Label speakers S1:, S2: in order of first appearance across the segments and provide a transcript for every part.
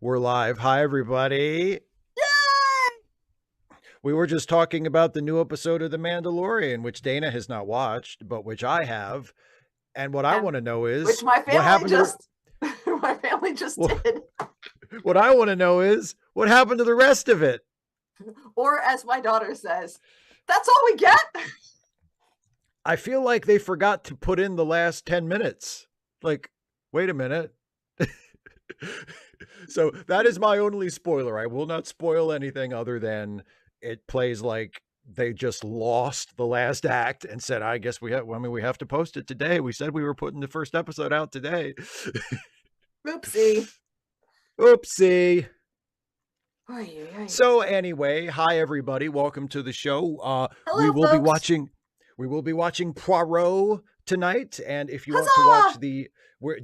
S1: We're live. Hi, everybody.
S2: Yay!
S1: We were just talking about the new episode of The Mandalorian, which Dana has not watched, but which I have. And what I
S2: And
S1: want to know
S2: which
S1: is
S2: my
S1: what
S2: family
S1: happened to
S2: just my family just
S1: the.
S2: did.
S1: What I want to know is what happened to the rest of it.
S2: Or as my daughter says, that's all we get.
S1: I feel like they forgot to put in the last 10 minutes. Like, wait a minute. So that is my only spoiler. I will not spoil anything other than it plays like they just lost the last act and said, I guess we have to post it today. We said we were putting the first episode out today.
S2: Oopsie.
S1: Oopsie.
S2: Oy, oy, oy.
S1: So anyway, hi everybody. Welcome to the show.
S2: Hello,
S1: we will be
S2: folks.
S1: watching Poirot tonight, and if you want to watch
S2: Huzzah!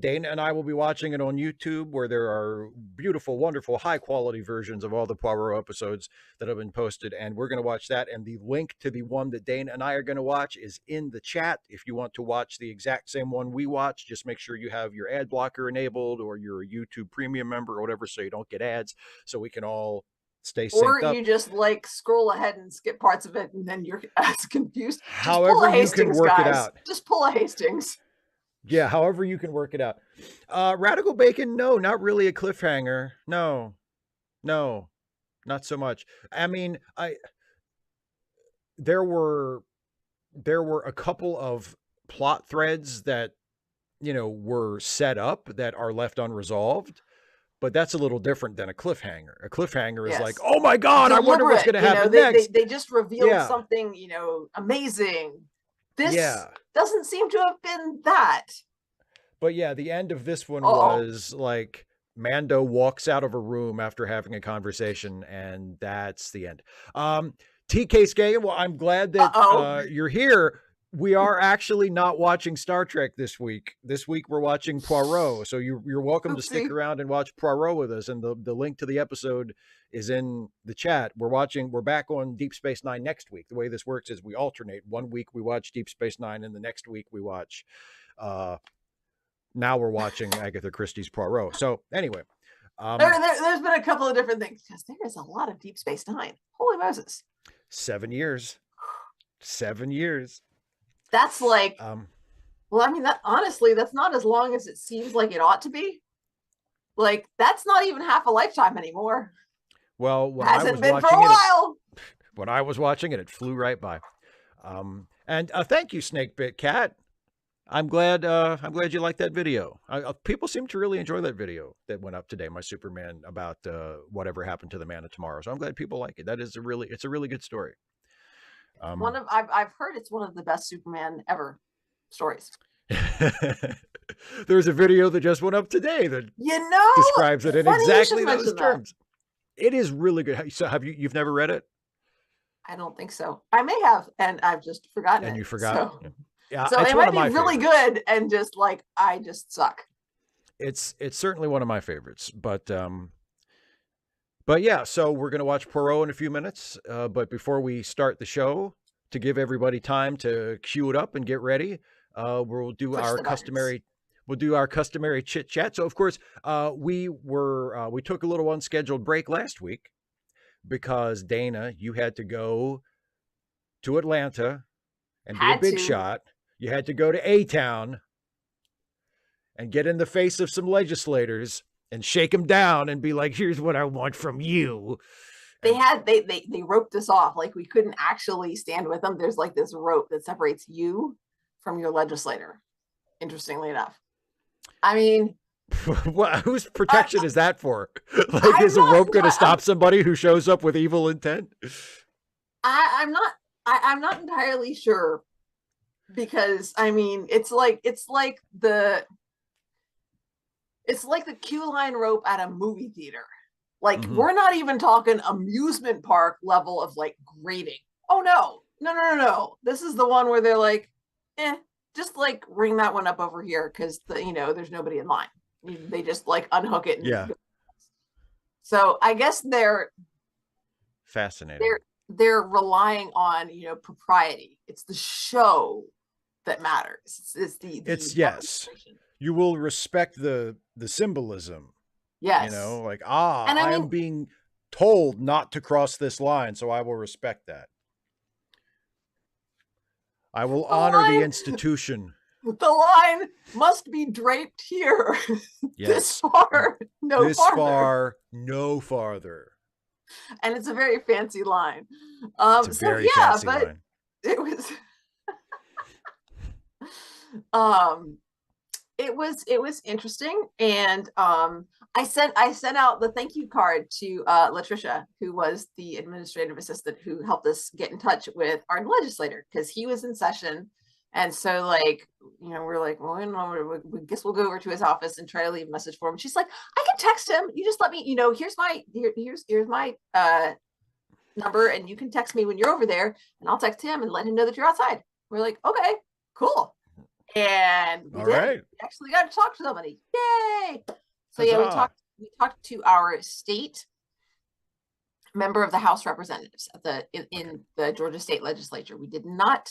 S1: Dana and I will be watching it on YouTube, where there are beautiful, wonderful, high quality versions of all the Poirot episodes that have been posted, and we're going to watch that. And the link to the one that Dana and I are going to watch is in the chat. If you want to watch the exact same one we watch, just make sure you have your ad blocker enabled or you're a YouTube premium member or whatever, so you don't get ads, so we can all stay
S2: Or
S1: synced up.
S2: you just like scroll ahead and skip parts of it, and then you're as confused. Just pull
S1: However
S2: a
S1: you can
S2: Hastings,
S1: work it
S2: guys.
S1: out.
S2: Just pull a Hastings.
S1: Yeah, however you can work it out. Radical Bacon, no, not really a cliffhanger. No, not so much. I mean, there were a couple of plot threads that were set up that are left unresolved, but that's a little different than a cliffhanger. A cliffhanger is like,
S2: Yes.
S1: oh my god, I wonder what's going to happen next.
S2: They just revealed
S1: Yeah.
S2: something, amazing. This
S1: Yeah.
S2: doesn't seem to have been that.
S1: But yeah, the end of this one
S2: Uh-oh.
S1: was like Mando walks out of a room after having a conversation, and that's the end. TK Skagen, well, I'm glad that you're here. We are actually not watching Star Trek this week. This week we're watching Poirot, so you're welcome to stick
S2: Oopsie.
S1: around and watch Poirot with us. And the link to the episode is in the chat. We're back on Deep Space Nine next week. The way this works is we alternate. One week we watch Deep Space Nine, and the next week we watch. Now we're watching Agatha Christie's Poirot. So anyway,
S2: there's been a couple of different things because there is a lot of Deep Space Nine. Holy Moses!
S1: 7 years. 7 years.
S2: That's like, well, I mean, that honestly, that's not as long as it seems like it ought to be. Like, that's not even half a lifetime anymore.
S1: Well, when
S2: hasn't
S1: I was
S2: been
S1: watching
S2: for a while.
S1: When I was watching it, it flew right by. And thank you, Snakebit Cat. I'm glad you liked that video. People seem to really enjoy that video that went up today, my Superman, about whatever happened to the Man of Tomorrow. So I'm glad people like it. It's a really good story.
S2: I've heard it's one of the best Superman ever stories.
S1: There's a video that just went up today that describes it in exactly those terms. It is really good. So you've never read it?
S2: I don't think so. I may have, and I've just forgotten it.
S1: And you forgot.
S2: So.
S1: Yeah,
S2: so it might be really good, and just like I just suck.
S1: It's certainly one of my favorites, but yeah. So we're gonna watch Poirot in a few minutes. But before we start the show, to give everybody time to cue it up and get ready, we'll do our customary chit chat. So of course, we took a little unscheduled break last week because Dana, you had to go to Atlanta and be a big shot. You had to go to A-Town and get in the face of some legislators and shake them down and be like, here's what I want from you.
S2: They roped us off. Like, we couldn't actually stand with them. There's like this rope that separates you from your legislator. Interestingly enough. I mean,
S1: whose protection is that for? Like, is a rope going to stop somebody who shows up with evil intent?
S2: I'm not entirely sure, because I mean, it's like the queue line rope at a movie theater. Like, we're not even talking amusement park level of like grading. Oh no. This is the one where they're like, just like ring that one up over here because there's nobody in line. They just like unhook it.
S1: Yeah.
S2: So I guess they're
S1: fascinating.
S2: They're relying on propriety. It's the show that matters. It's
S1: yes. You will respect the symbolism
S2: Yes.
S1: Like,
S2: And I
S1: I am
S2: mean,
S1: being told not to cross this line, so I will respect that. I will
S2: the
S1: honor the
S2: line
S1: institution.
S2: the line must be draped here. This
S1: Yes.
S2: far, no
S1: This
S2: farther.
S1: far, no farther.
S2: And it's a very fancy line.
S1: It's a
S2: So
S1: very
S2: yeah,
S1: fancy
S2: but
S1: line.
S2: it was um it was interesting, and I sent out the thank you card to Latricia, who was the administrative assistant who helped us get in touch with our legislator, because he was in session. And so, like, we're like, well, we guess we'll go over to his office and try to leave a message for him. She's like, I can text him, you just let me, here's my number, and you can text me when you're over there, and I'll text him and let him know that you're outside. We're like, okay, cool. And we
S1: All
S2: did.
S1: right.
S2: We actually got to talk to somebody. Yay! So yeah,
S1: Huzzah.
S2: we talked to our state member of the House of Representatives in the Georgia State Legislature. We did not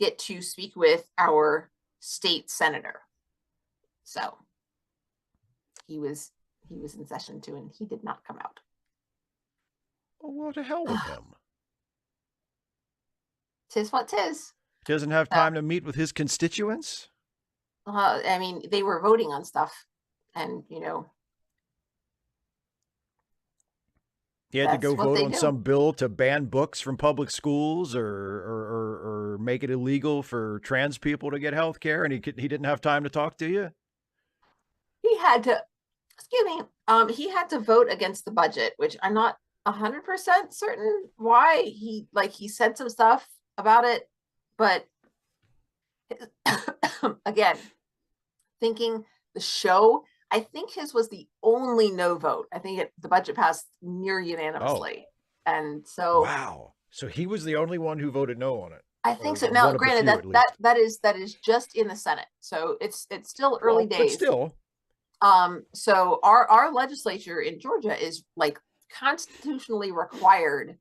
S2: get to speak with our state senator. So he was in session too, and he did not come out.
S1: Well, to hell with him.
S2: Tis what tis.
S1: He doesn't have time to meet with his constituents?
S2: I mean, they were voting on stuff, and
S1: he had to go vote on
S2: do.
S1: some bill to ban books from public schools, or make it illegal for trans people to get health care, and he didn't have time to talk to you?
S2: He had to, excuse me, he had to vote against the budget, which I'm not 100% certain why. He said some stuff about it, but again, thinking the show, I think his was the only no vote. I think the budget passed near unanimously. Oh. And so,
S1: wow. So he was the only one who voted no on it.
S2: I think so. Now, granted, that is just in the Senate, so it's still early days.
S1: But still.
S2: So our legislature in Georgia is like constitutionally required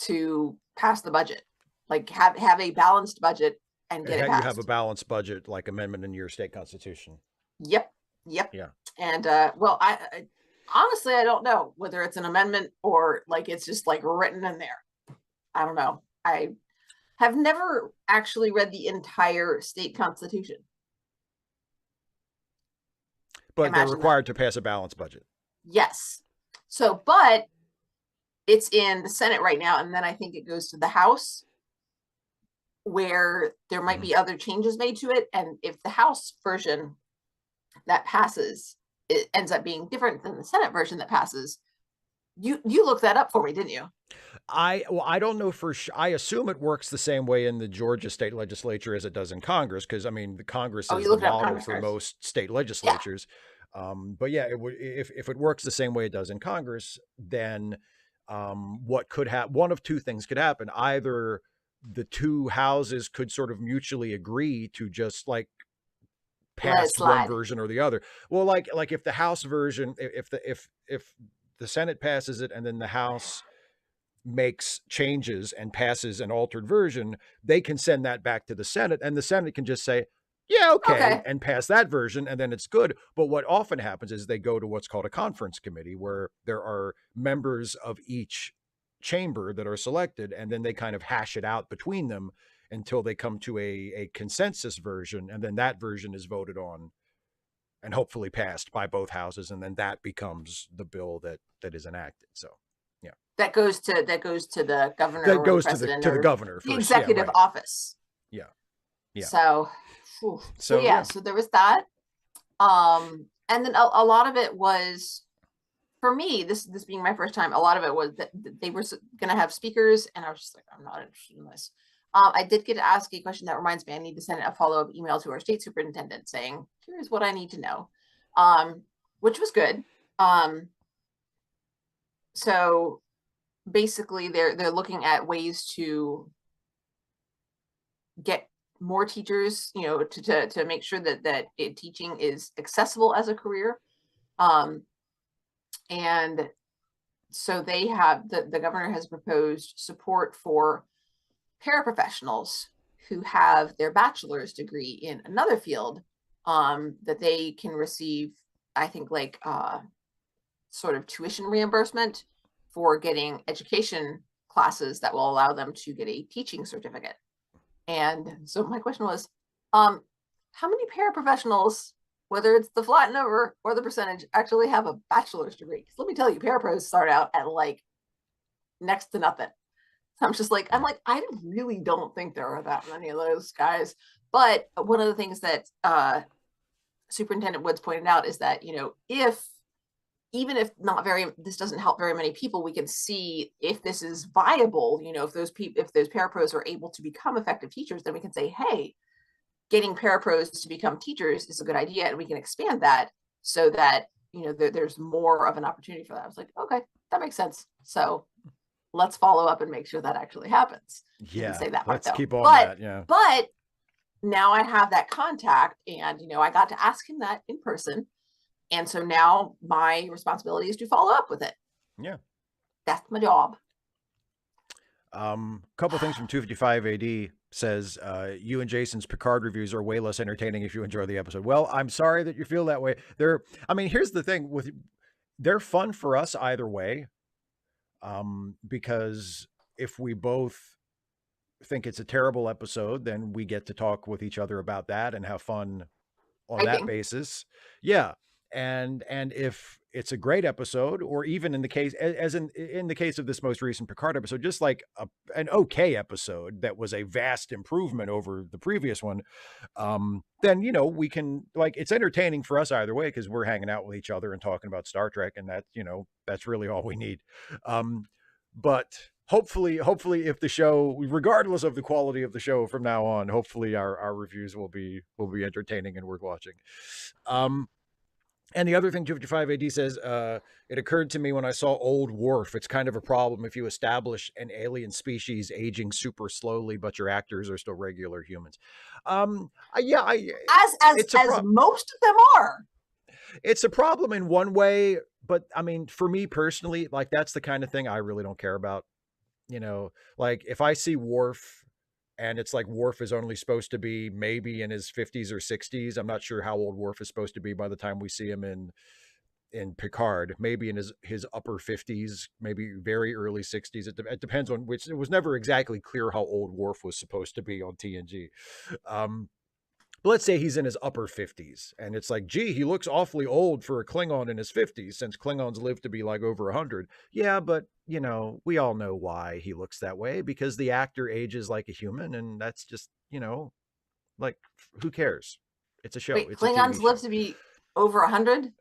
S2: to pass the budget, like have a balanced budget and get it passed.
S1: You have a balanced budget, like amendment in your state constitution.
S2: Yep.
S1: Yeah.
S2: And well, I honestly, I don't know whether it's an amendment or like it's just like written in there. I don't know. I have never actually read the entire state constitution.
S1: But they're required to pass a balanced budget.
S2: Yes. So, but it's in the Senate right now, and then I think it goes to the House, where there might be other changes made to it. And if the House version that passes, it ends up being different than the Senate version that passes. You looked that up for me, didn't you?
S1: I don't know for sure. I assume it works the same way in the Georgia state legislature as it does in Congress, because I mean the Congress is the model for most state legislatures. Yeah. But yeah, if it works the same way it does in Congress, then what could happen? One of two things could happen. Either the two houses could sort of mutually agree to just like pass one version or the other. Well, like if the House version, if the Senate passes it and then the House makes changes and passes an altered version, they can send that back to the Senate, and the Senate can just say, yeah, okay, and pass that version, and then it's good. But what often happens is they go to what's called a conference committee, where there are members of each chamber that are selected, and then they kind of hash it out between them until they come to a consensus version, and then that version is voted on and hopefully passed by both houses, and then that becomes the bill that is enacted. So yeah,
S2: that goes to the governor.
S1: That goes to the governor,
S2: the executive office.
S1: Yeah.
S2: So yeah, so there was that. And then a lot of it was, for me, this being my first time, a lot of it was that they were going to have speakers, and I was just like, I'm not interested in this. I did get to ask a question that reminds me, I need to send a follow-up email to our state superintendent saying, here's what I need to know, which was good. So basically they're looking at ways to get more teachers, to make sure that teaching is accessible as a career. And so they have, the governor has proposed support for paraprofessionals who have their bachelor's degree in another field, that they can receive, I think, like sort of tuition reimbursement for getting education classes that will allow them to get a teaching certificate. And so my question was, how many paraprofessionals, whether it's the flat number or the percentage, actually have a bachelor's degree? Because let me tell you, parapros start out at like next to nothing. So I'm like, I really don't think there are that many of those guys. But one of the things that Superintendent Woods pointed out is that, even if this doesn't help very many people, we can see if this is viable. If those parapros are able to become effective teachers, then we can say, hey, getting parapros to become teachers is a good idea, and we can expand that so that there's more of an opportunity for that. I was like, okay, that makes sense. So let's follow up and make sure that actually happens.
S1: Yeah,
S2: say that
S1: let's
S2: part,
S1: keep on
S2: that.
S1: Yeah,
S2: but now I have that contact, and I got to ask him that in person, and so now my responsibility is to follow up with it.
S1: Yeah,
S2: that's my job.
S1: Couple things from 255 AD says, you and Jason's Picard reviews are way less entertaining if you enjoy the episode. Well, I'm sorry that you feel that way. Here's the thing they're fun for us either way. Because if we both think it's a terrible episode, then we get to talk with each other about that and have fun on that basis. Yeah. And if it's a great episode, or even in the case, as in the case of this most recent Picard episode, just like an okay episode that was a vast improvement over the previous one, then, we can, like, it's entertaining for us either way, because we're hanging out with each other and talking about Star Trek, and that, that's really all we need. But hopefully if the show, regardless of the quality of the show from now on, hopefully our reviews will be entertaining and worth watching. And the other thing 255 AD says, it occurred to me when I saw Old Worf, it's kind of a problem if you establish an alien species aging super slowly, but your actors are still regular humans. As
S2: most of them are.
S1: It's a problem in one way, but for me personally, like, that's the kind of thing I really don't care about. Like, if I see Worf and it's like Worf is only supposed to be maybe in his 50s or 60s. I'm not sure how old Worf is supposed to be by the time we see him in Picard, maybe in his upper 50s, maybe very early 60s. It depends on which. It was never exactly clear how old Worf was supposed to be on TNG. But let's say he's in his upper 50s, and it's like, gee, he looks awfully old for a Klingon in his 50s, since Klingons live to be like over 100. Yeah, but we all know why he looks that way, because the actor ages like a human, and that's just, like, who cares? It's a show.
S2: Wait,
S1: it's
S2: Klingons live to be over 100?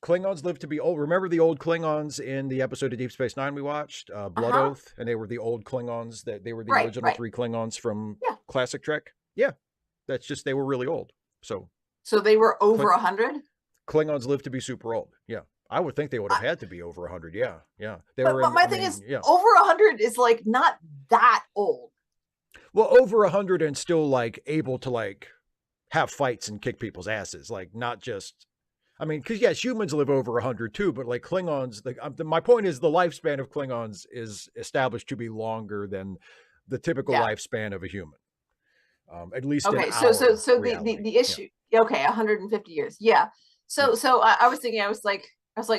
S1: Klingons live to be old. Remember the old Klingons in the episode of Deep Space Nine we watched, Blood Oath, and they were the old Klingons, that they were the original 3 Klingons from Classic Trek. Yeah. That's just, they were really old. So
S2: they were over 100?
S1: Klingons live to be super old. Yeah. I would think they would have had to be over 100. Yeah. Yeah.
S2: But my thing is, over 100 is like not that old.
S1: Well, over 100 and still like able to like have fights and kick people's asses. Like, not just, because yes, humans live over 100 too, but like Klingons, my point is the lifespan of Klingons is established to be longer than the typical lifespan of a human. At least
S2: okay. So the issue. Yeah. Okay, 150 years. Yeah. So I was thinking, I was like,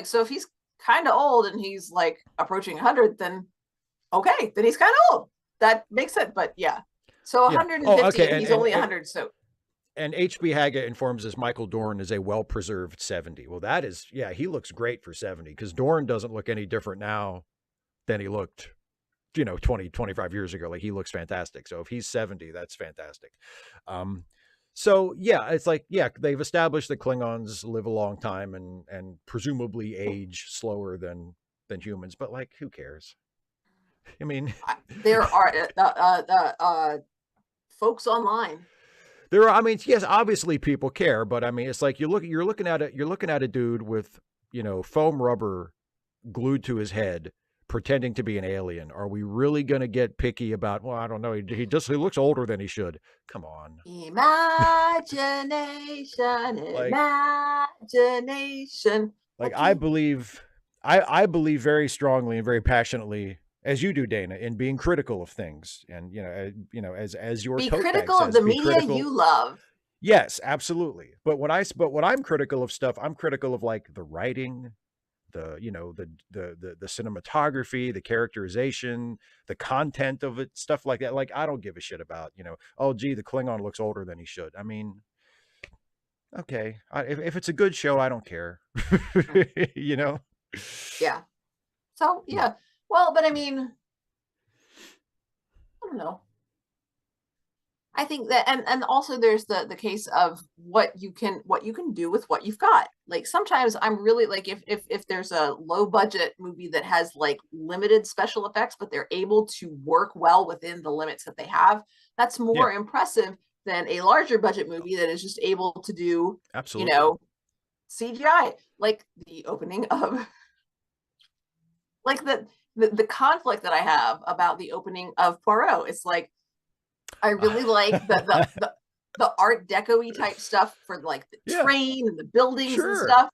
S2: so if he's kind of old and he's like approaching 100, then okay, then he's kind of old. That makes sense. But yeah. So 150, and he's only 100. So.
S1: And HB Haggett informs us Michael Dorn is a well-preserved 70. Well, that is, he looks great for 70, because Dorn doesn't look any different now than he looked 20, 25 years ago. Like, he looks fantastic. So if he's 70, that's fantastic. So yeah, it's like, they've established that Klingons live a long time and presumably age slower than humans, but like, who cares?
S2: There are folks online.
S1: There are, yes, obviously people care, but it's like, you're looking at a dude with, foam rubber glued to his head, pretending to be an alien. Are we really going to get picky about, well, I don't know, he looks older than he should. Come on.
S2: Imagination.
S1: Like, I believe very strongly and very passionately, as you do, Dana, in being critical of things. And, as your
S2: be critical of the media you love.
S1: Yes, absolutely. But when I'm critical of stuff, I'm critical of like the writing, the cinematography, the characterization, the content of it, stuff like that. Like, I don't give a shit about, oh gee, the Klingon looks older than he should. I mean, okay, if it's a good show, I don't care.
S2: Yeah. So yeah. Well, but I mean, I don't know. I think that, and also there's the case of what you can do with what you've got. Like, sometimes I'm really like, if there's a low budget movie that has like limited special effects, but they're able to work well within the limits that they have, that's more impressive than a larger budget movie that is just able to do,
S1: absolutely,
S2: CGI. Like the opening of, like the conflict that I have about the opening of Poirot. It's like, I really like the Art Deco-y type stuff for like the train and the buildings and stuff,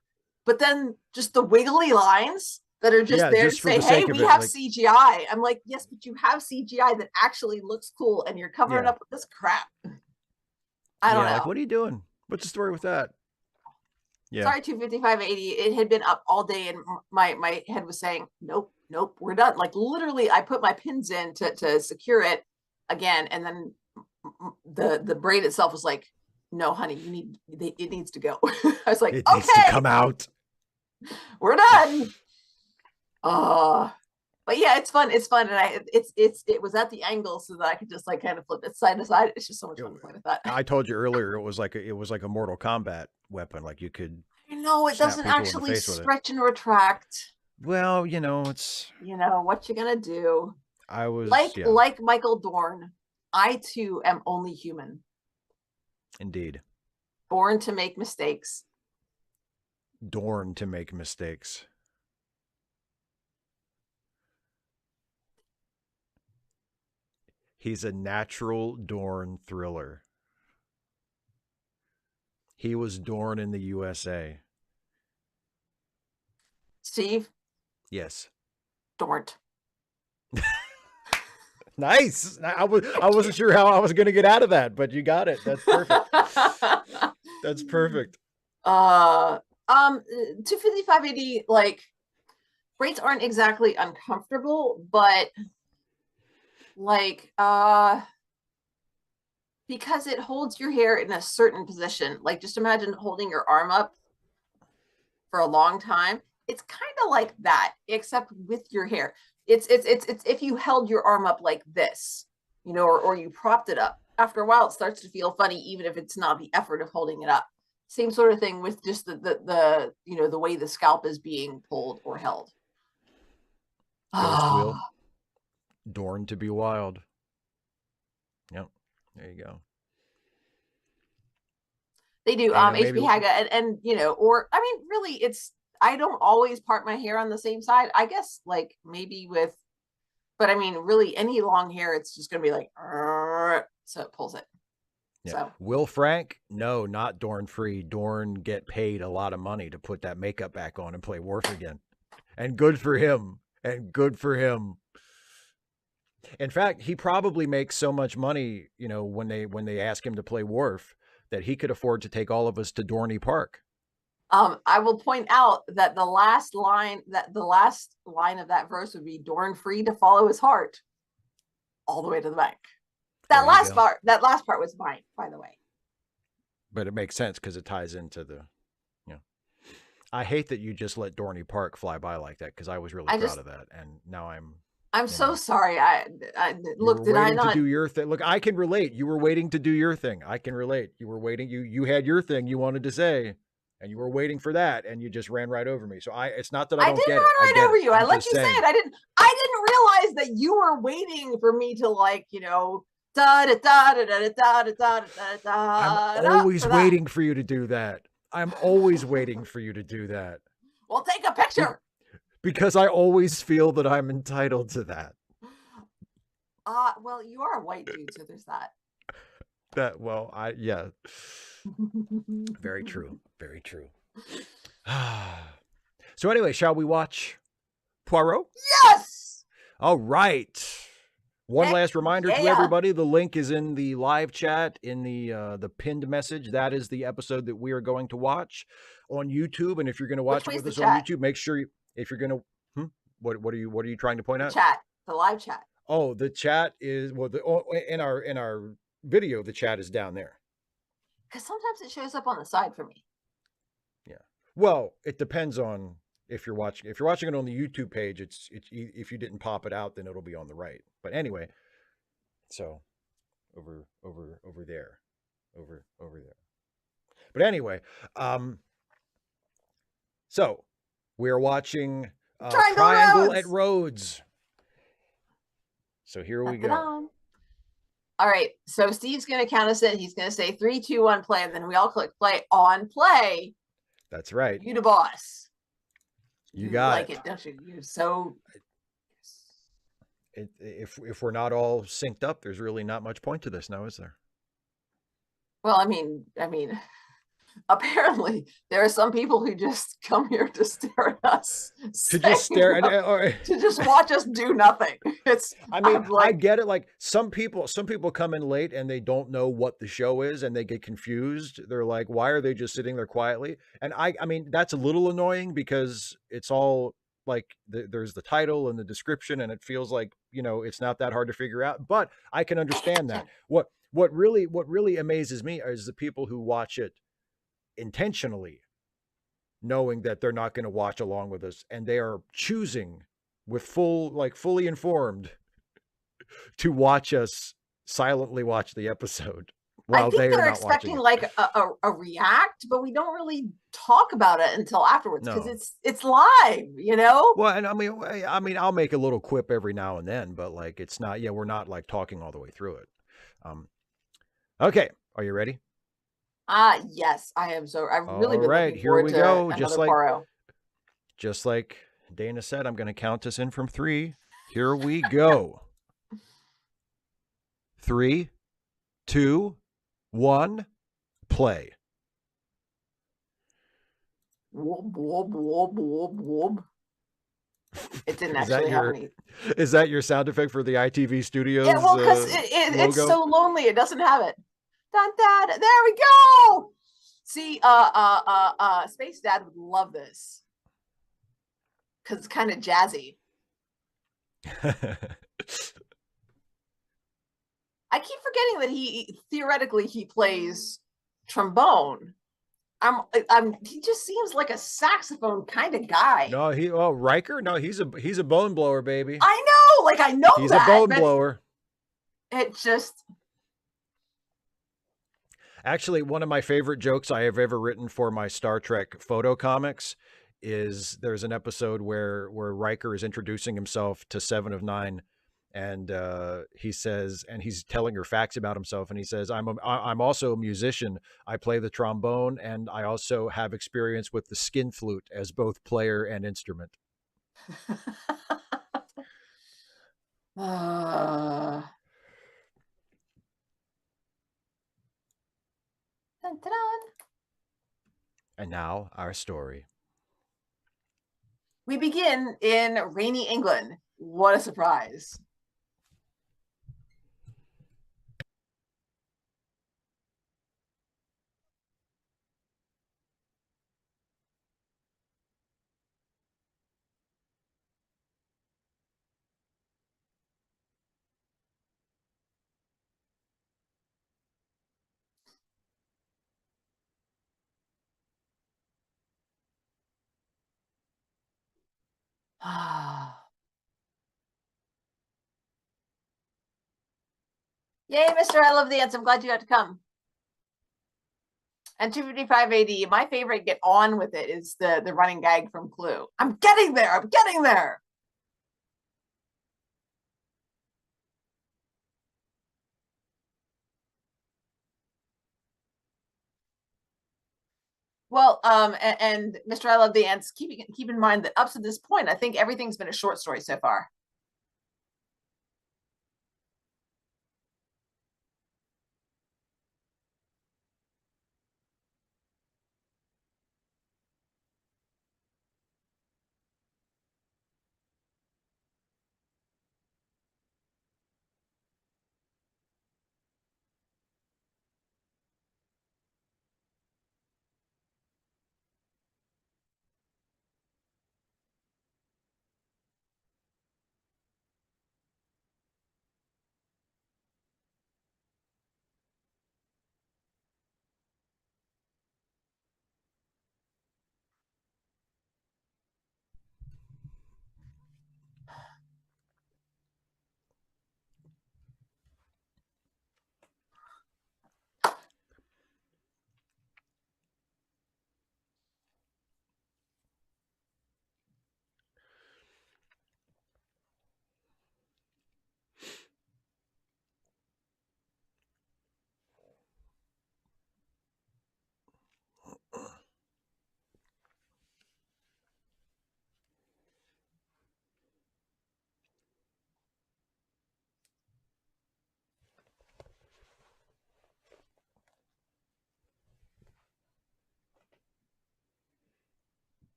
S2: but then just the wiggly lines that are just there to say, hey, we have CGI. I'm like, yes, but you have CGI that actually looks cool, and you're covering up with this crap. I don't know.
S1: Like, what are you doing? What's the story with that? Yeah.
S2: Sorry, 25580. It had been up all day, and my head was saying, nope, we're done. Like, literally, I put my pins in to secure it again, and then the brain itself was like, no, honey, it needs to go. I was like,
S1: it needs to come out.
S2: We're done. But yeah, it's fun, and it was at the angle so that I could just like kind of flip it side to side. It's just so much fun to play with that.
S1: I told you earlier, it was like a Mortal Kombat weapon. Like, you could.
S2: No, it doesn't actually stretch and retract.
S1: Well, it's.
S2: What you gonna do?
S1: I was
S2: like Michael Dorn. I too am only human.
S1: Indeed.
S2: Born to make mistakes.
S1: Dorn to make mistakes. He's a natural Dorn thriller. He was Dorn in the USA.
S2: Steve?
S1: Yes.
S2: Dorn.
S1: Nice. I wasn't sure how I was going to get out of that, but you got it. That's perfect. That's perfect.
S2: 25580, like, braids aren't exactly uncomfortable, but like, because it holds your hair in a certain position. Like, just imagine holding your arm up for a long time. It's kind of like that, except with your hair. It's if you held your arm up like this, or you propped it up. After a while, it starts to feel funny, even if it's not the effort of holding it up. Same sort of thing with just the way the scalp is being pulled or held.
S1: Ghost wheel. Dorn to be wild. Yep. There you go.
S2: They do. HB Haga, and or I mean, really, I don't always part my hair on the same side. I guess, like, maybe but I mean, really, any long hair, it's just gonna be like, so it pulls it.
S1: Yeah.
S2: So.
S1: Will Frank? No, not Dorn free. Dorn get paid a lot of money to put that makeup back on and play Worf again, and good for him. In fact, he probably makes so much money, when they ask him to play Worf, that he could afford to take all of us to Dorney Park.
S2: I will point out that the last line of that verse would be Dorn free to follow his heart all the way to the bank. That last part was mine, by the way.
S1: But it makes sense because it ties into the, I hate that you just let Dorney Park fly by like that, because I was really proud of that, and now I'm
S2: so sorry. Look, did I not
S1: to do your thing? Look, I can relate. You were waiting to do your thing. I can relate. You were waiting. You had your thing you wanted to say, and you were waiting for that, and you just ran right over me. So it's not that I don't get it. I didn't
S2: run right over you. I let you say it. I didn't realize that you were waiting for me to, like, da da da da da da da da da.
S1: I'm always waiting for you to do that. I'm always waiting for you to do that.
S2: Well, take a picture.
S1: Because I always feel that I'm entitled to that.
S2: Well, you are a white dude, so there's that.
S1: Yeah. Very true. Very true. So anyway, shall we watch Poirot?
S2: Yes!
S1: All right. One last reminder to everybody, the link is in the live chat, in the pinned message. That is the episode that we are going to watch on YouTube. And if you're going to watch it with us on YouTube, make sure if you're gonna, hmm? What are you trying to point
S2: The
S1: out?
S2: chat, the live chat.
S1: Oh, the chat is in our video. The chat is down there.
S2: Because sometimes it shows up on the side for me.
S1: Yeah. Well, it depends on if you're watching. If you're watching it on the YouTube page, it's if you didn't pop it out, then it'll be on the right. But anyway, so over there, over there. But anyway, um, so we're watching
S2: Triangle
S1: Triangle at
S2: Rhodes.
S1: Rhodes. So here we go.
S2: All right. So Steve's going to count us in. He's going to say 3, 2, 1, play, and then we all click play on play.
S1: That's right.
S2: You the boss.
S1: You got
S2: like it, don't you? You're so.
S1: If we're not all synced up, there's really not much point to this now, is there?
S2: Well, I mean, apparently there are some people who just come here to stare at us,
S1: to just stare
S2: to just watch us do nothing.
S1: I mean, like, I get it. Like some people come in late and they don't know what the show is and they get confused. They're like, why are they just sitting there quietly? And I mean, that's a little annoying because it's all like there's the title and the description and it feels like, it's not that hard to figure out, but I can understand that. What really amazes me is the people who watch it intentionally, knowing that they're not going to watch along with us and they are choosing with fully informed to watch us silently watch the episode while
S2: I think
S1: they're
S2: expecting like a react, but we don't really talk about it until afterwards because it's live,
S1: Well, and I mean, I'll make a little quip every now and then, but like it's not. Yeah, we're not like talking all the way through it. Okay, are you ready?
S2: Yes, I am. So I've really been
S1: right,
S2: looking
S1: here we go.
S2: Just like Poirot.
S1: Just like Dana said, I'm going to count us in from 3. Here we go. 3, 2, 1, play.
S2: Whoop, whoop, whoop, whoop, whoop. It didn't actually have any.
S1: Is that your sound effect for the ITV Studios?
S2: Yeah, well, because it's so lonely, it doesn't have it. Dun, dun, there we go. See, Space Dad would love this because it's kind of jazzy. I keep forgetting that he theoretically plays trombone. He just seems like a saxophone kind of guy.
S1: No, Riker? No, he's a bone blower, baby.
S2: I know, like I know
S1: he's a bone blower.
S2: It just.
S1: Actually, one of my favorite jokes I have ever written for my Star Trek photo comics is there's an episode where Riker is introducing himself to Seven of Nine, and he says, and he's telling her facts about himself, and he says, I'm also a musician. I play the trombone, and I also have experience with the skin flute as both player and instrument.
S2: Dun, dun, dun.
S1: And now our story.
S2: We begin in rainy England. What a surprise. Yay, Mr. I love the ants. I'm glad you got to come. And 255 AD, my favorite get on with it is the running gag from Clue. I'm getting there. I'm getting there. Well, and Mr. I love the ants, keep in mind that up to this point, I think everything's been a short story so far.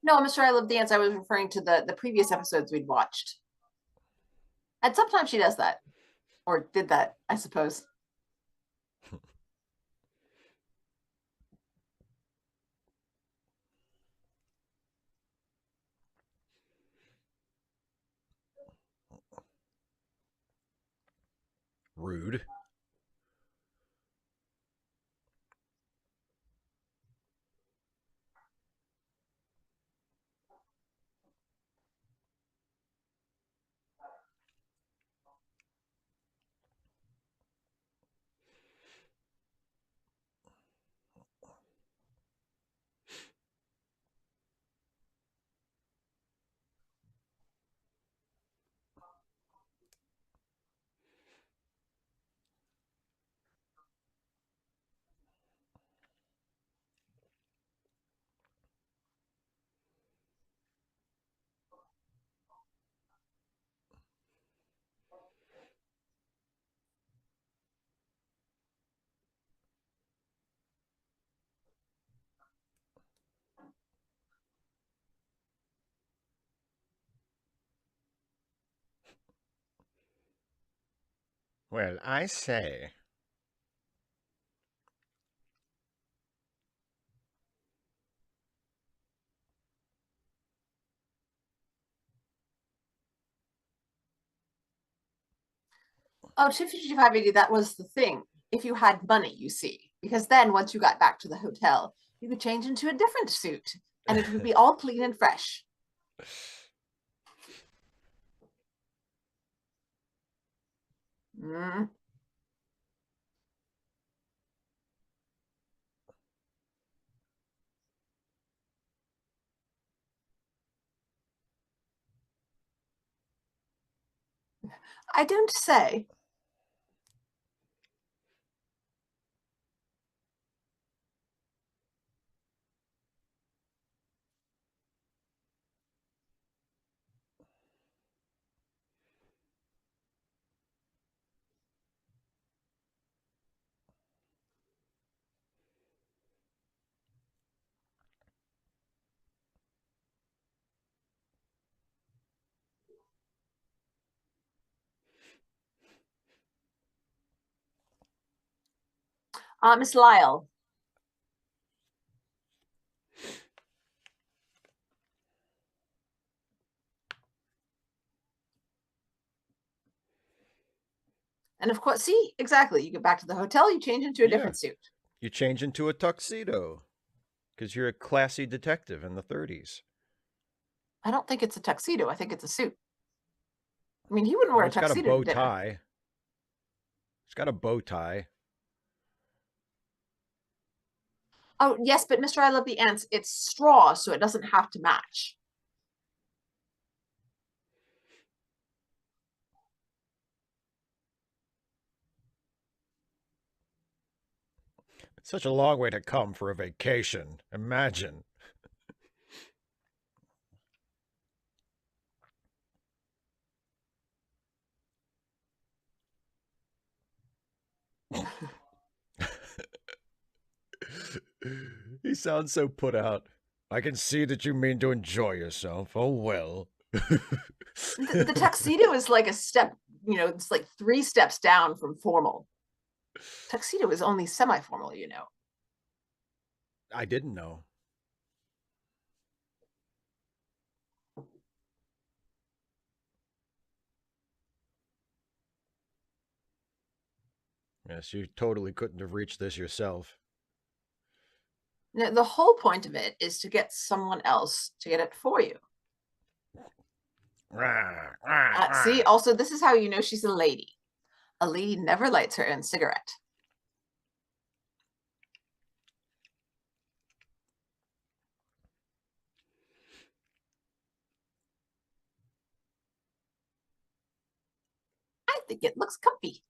S2: No, Mr. I Love Dance, I was referring to the previous episodes we'd watched. And sometimes she does that. Or did that, I suppose.
S1: Rude. Well, I say.
S2: Oh, 25580, that was the thing. If you had money, you see. Because then once you got back to the hotel, you could change into a different suit. And it would be all clean and fresh. Mm. I don't say. Miss Lyle. And of course, see, exactly. You get back to the hotel, you change into a different suit.
S1: You change into a tuxedo because you're a classy detective in the 30s.
S2: I don't think it's a tuxedo. I think it's a suit. I mean, he wouldn't wear a tuxedo.
S1: It's got a bow tie. It's got a bow tie.
S2: Oh, yes, but Mr. I Love the Ants, it's straw, so it doesn't have to match.
S1: It's such a long way to come for a vacation. Imagine. He sounds so put out. I can see that you mean to enjoy yourself. Oh, well.
S2: The tuxedo is like a step, it's like 3 steps down from formal. Tuxedo is only semi-formal,
S1: I didn't know. Yes, you totally couldn't have reached this yourself.
S2: The whole point of it is to get someone else to get it for you. See, also, this is how you know she's a lady. A lady never lights her own cigarette. I think it looks comfy.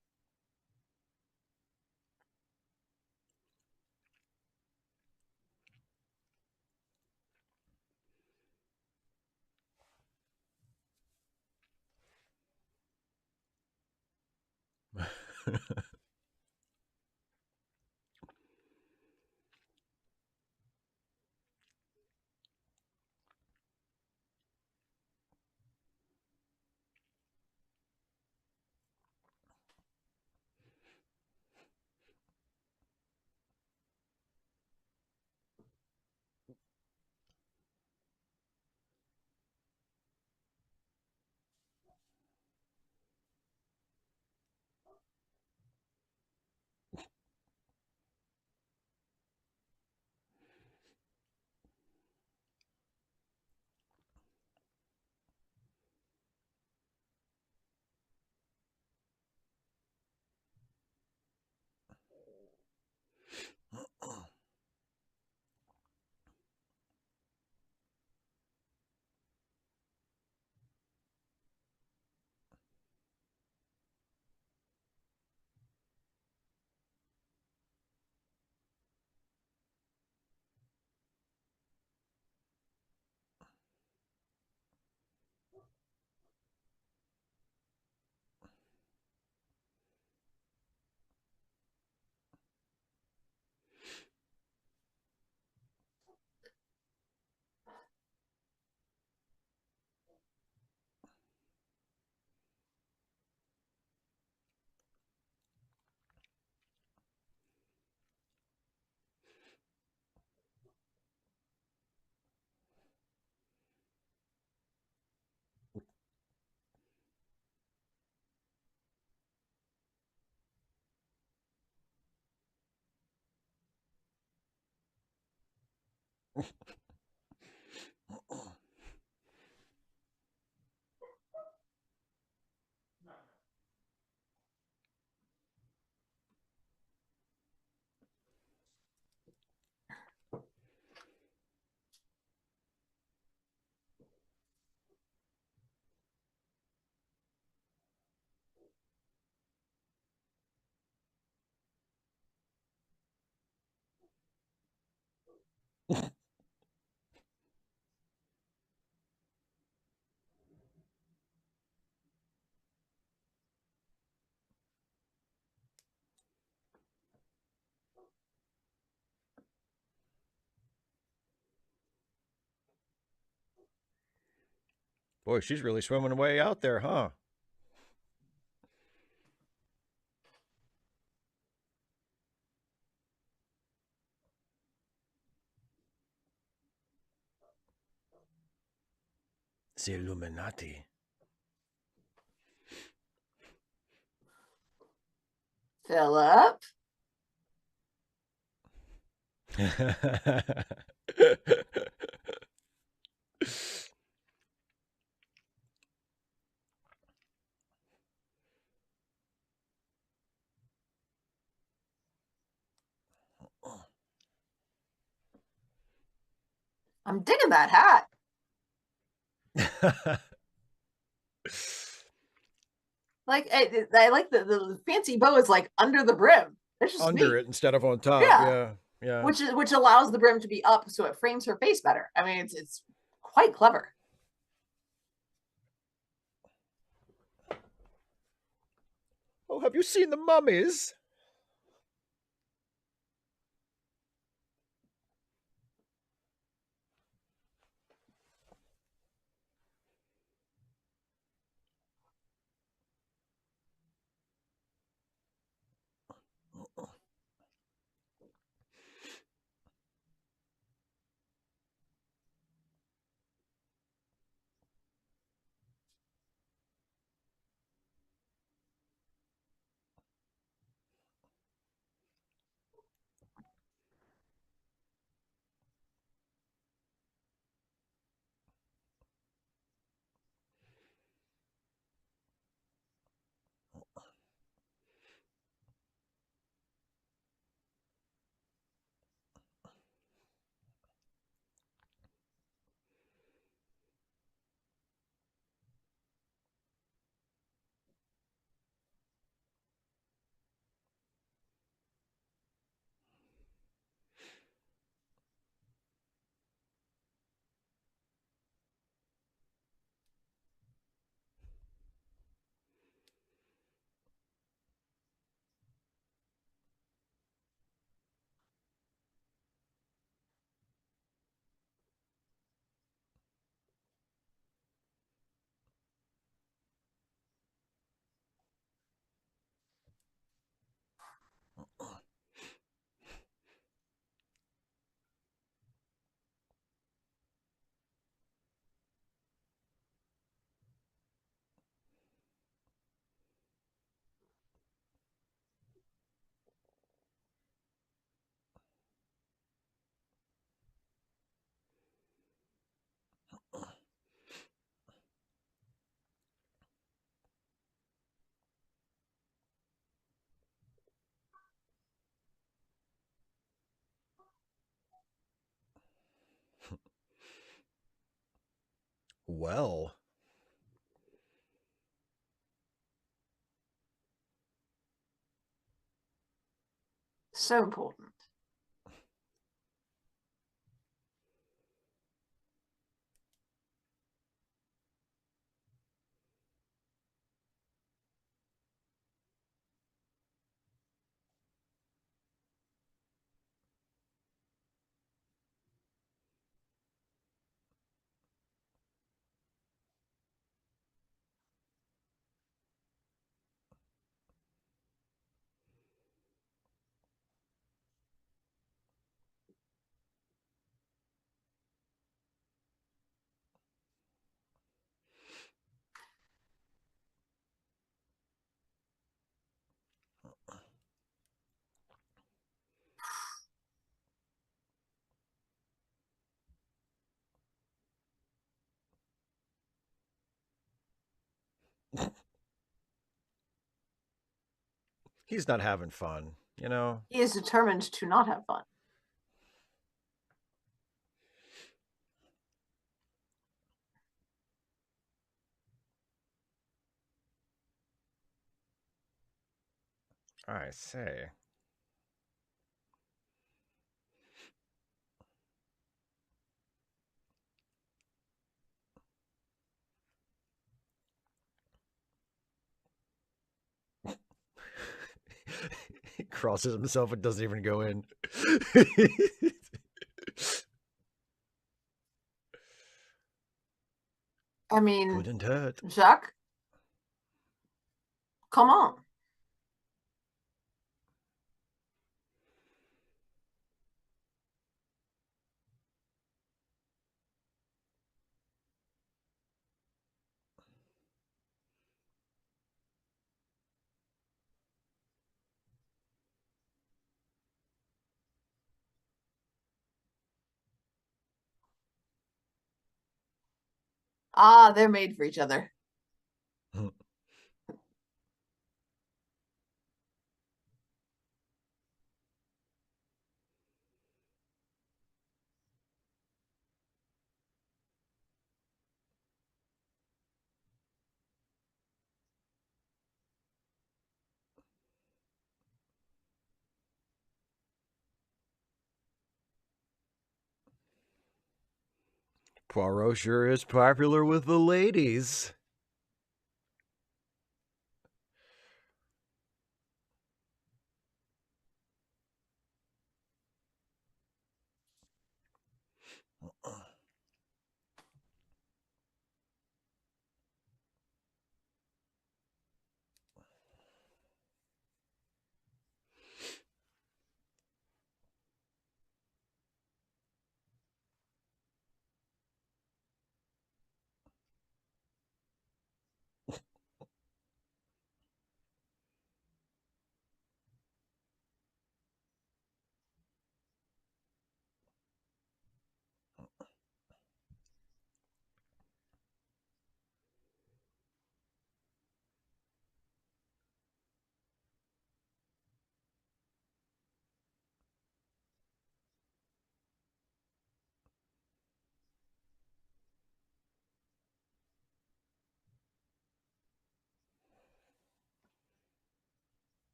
S1: Boy, she's really swimming away out there, huh? The Illuminati.
S2: Philip? I'm digging that hat. Like I like the fancy bow is like under the brim. It's just
S1: Under
S2: neat.
S1: it instead of on top.
S2: Yeah.
S1: Yeah. Yeah.
S2: Which allows the brim to be up so it frames her face better. I mean, it's quite clever.
S1: Oh, have you seen the mummies? well.
S2: So important.
S1: He's not having fun, you know?
S2: He is determined to not have fun.
S1: I say. He crosses himself and doesn't even go in.
S2: I mean,
S1: couldn't hurt.
S2: Jacques, come on. Ah, they're made for each other.
S1: Poirot sure is popular with the ladies.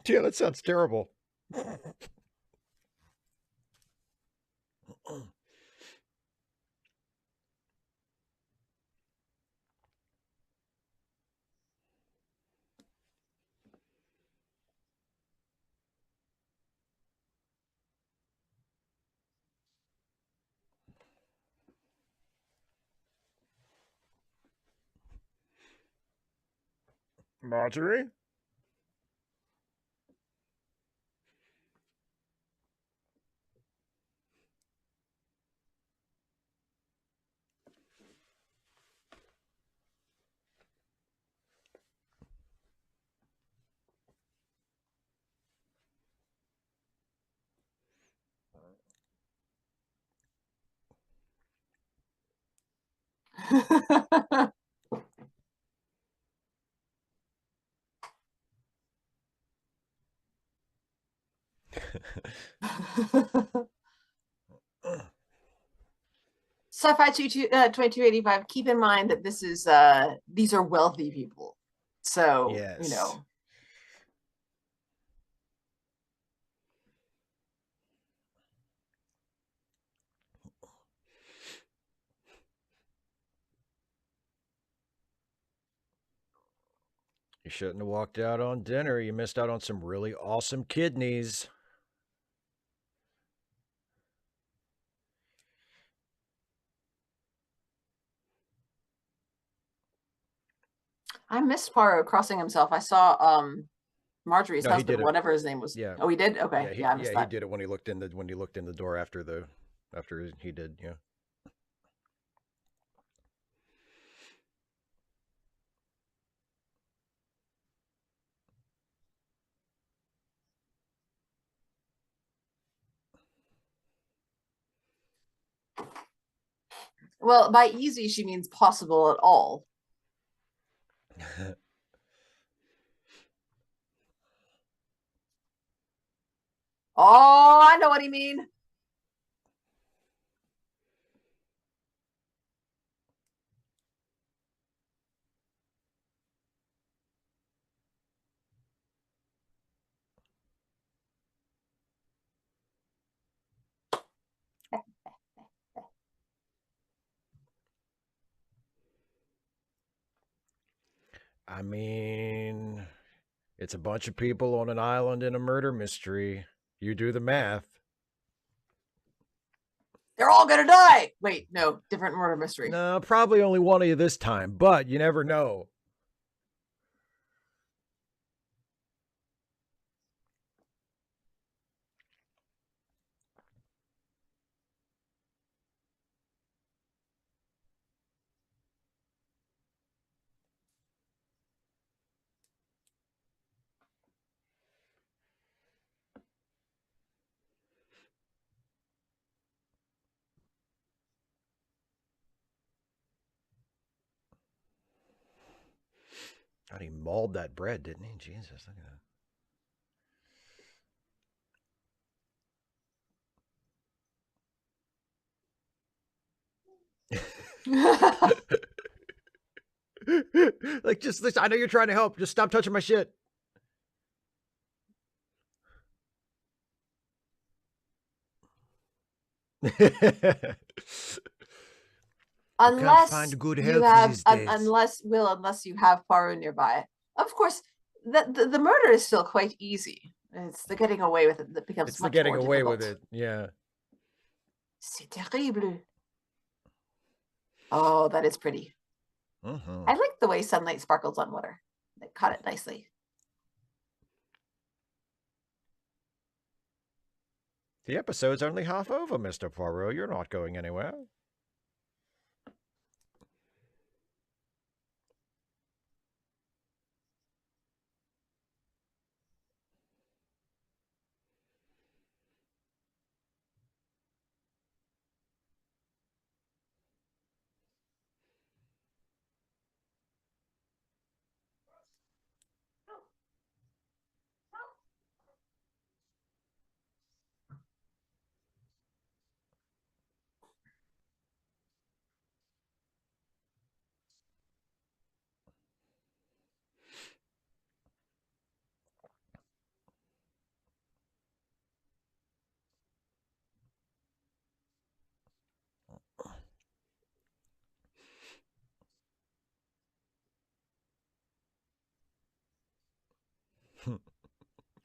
S1: Yeah, that sounds terrible. Marjorie?
S2: Sci-fi 2285. Keep in mind that this is these are wealthy people, so
S1: Yes.
S2: you know.
S1: You shouldn't have walked out on dinner. You missed out on some really awesome kidneys.
S2: I missed Poirot crossing himself. I saw Marjorie's
S1: No, he
S2: husband,
S1: did it.
S2: whatever his name was.
S1: Yeah.
S2: Oh, he did. Okay,
S1: Yeah,
S2: yeah, I missed
S1: he
S2: that.
S1: did it when he looked in the door after he did, yeah.
S2: Well, by easy she means possible at all. Oh, I know what he mean.
S1: I mean, it's a bunch of people on an island in a murder mystery. You do the math.
S2: They're all gonna die. Wait, no, different murder mystery.
S1: No, probably only one of you this time, but you never know. God, he mauled that bread, didn't he? Jesus, look at that. Like, just listen, I know you're trying to help. Just stop touching my shit.
S2: Unless
S1: find good
S2: you
S1: help
S2: have
S1: these days.
S2: unless you have Poirot nearby. Of course, the murder is still quite easy. It's the getting away with it that becomes
S1: It's the
S2: much
S1: getting
S2: more
S1: away
S2: difficult.
S1: with it. Yeah.
S2: C'est terrible. Oh, that is pretty.
S1: Uh-huh.
S2: I like the way sunlight sparkles on water. They caught it nicely.
S1: The episode's only half over, Mr. Poirot. You're not going anywhere.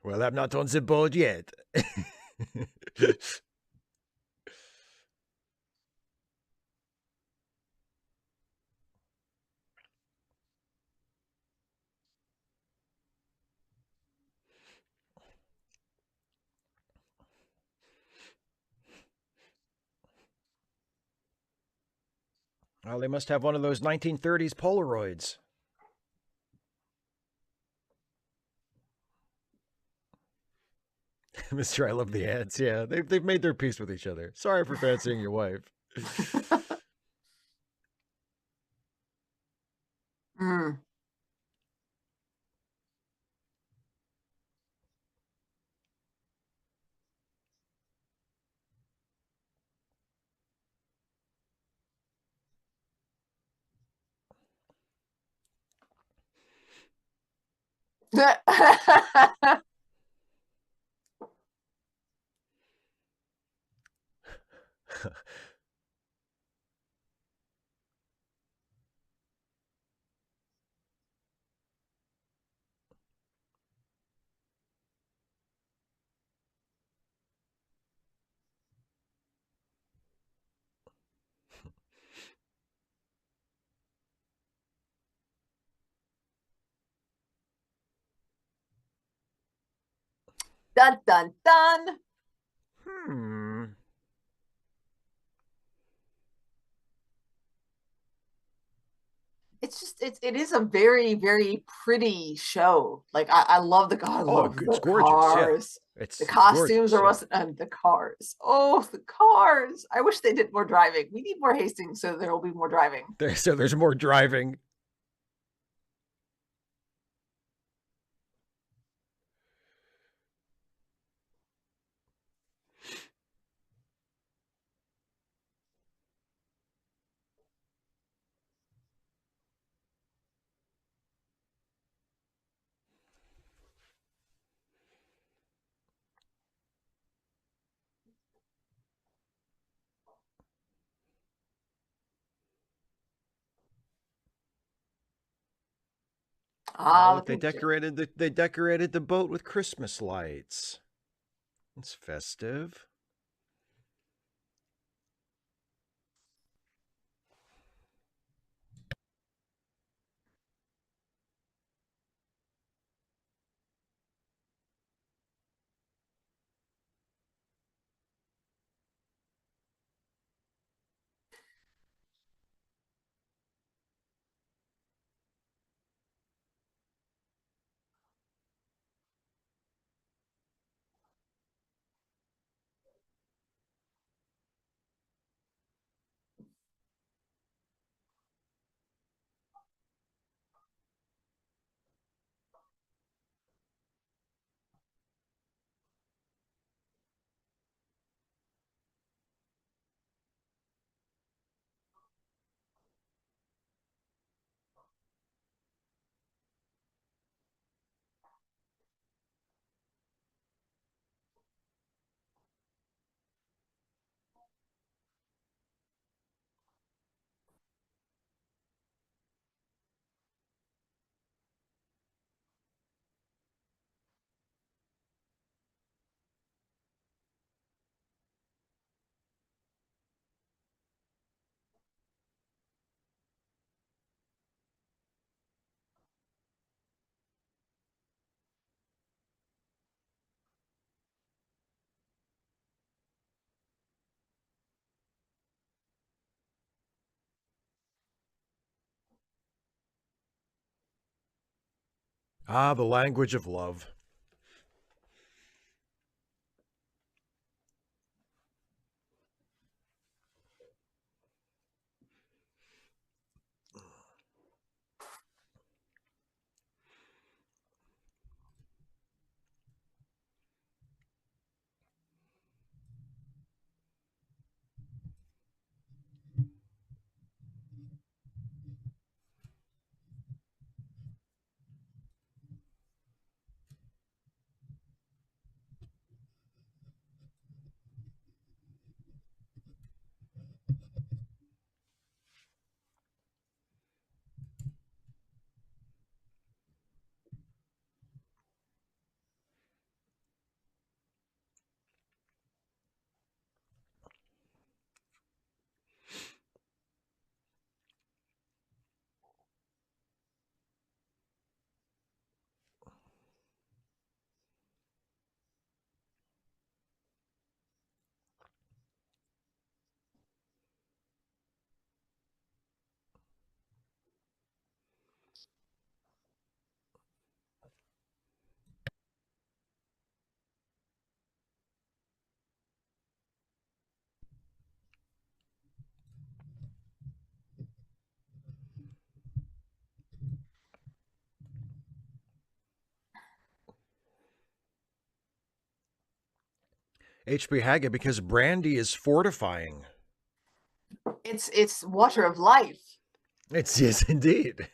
S1: Well, I'm not on the board yet. Well, they must have one of those 1930s Polaroids. Mr. I love the ads. Yeah, they've made their peace with each other. Sorry for fancying your wife.
S2: Mm. Dun dun dun.
S1: Hmm.
S2: It's just it is a very very pretty show. Like I love I
S1: Oh,
S2: love
S1: it's
S2: the
S1: gorgeous. Yeah,
S2: cars. The
S1: it's
S2: costumes
S1: gorgeous.
S2: are
S1: Yeah.
S2: what's and the cars. Oh, the cars. I wish they did more driving. We need more Hastings so there will be more driving.
S1: So there's more driving. Oh,
S2: Ah, the
S1: look,
S2: picture.
S1: they decorated the boat with Christmas lights. It's festive. Ah, the language of love. HB Haggett, because brandy is fortifying.
S2: It's water of life.
S1: It's yes, indeed.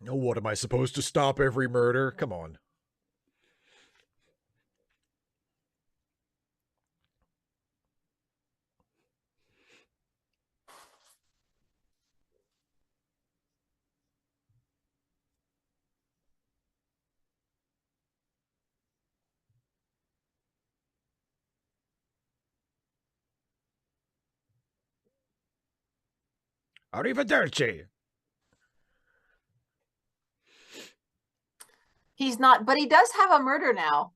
S1: Oh, what am I supposed to stop every murder? Come on. Arrivederci.
S2: He's not, but he does have a murder now.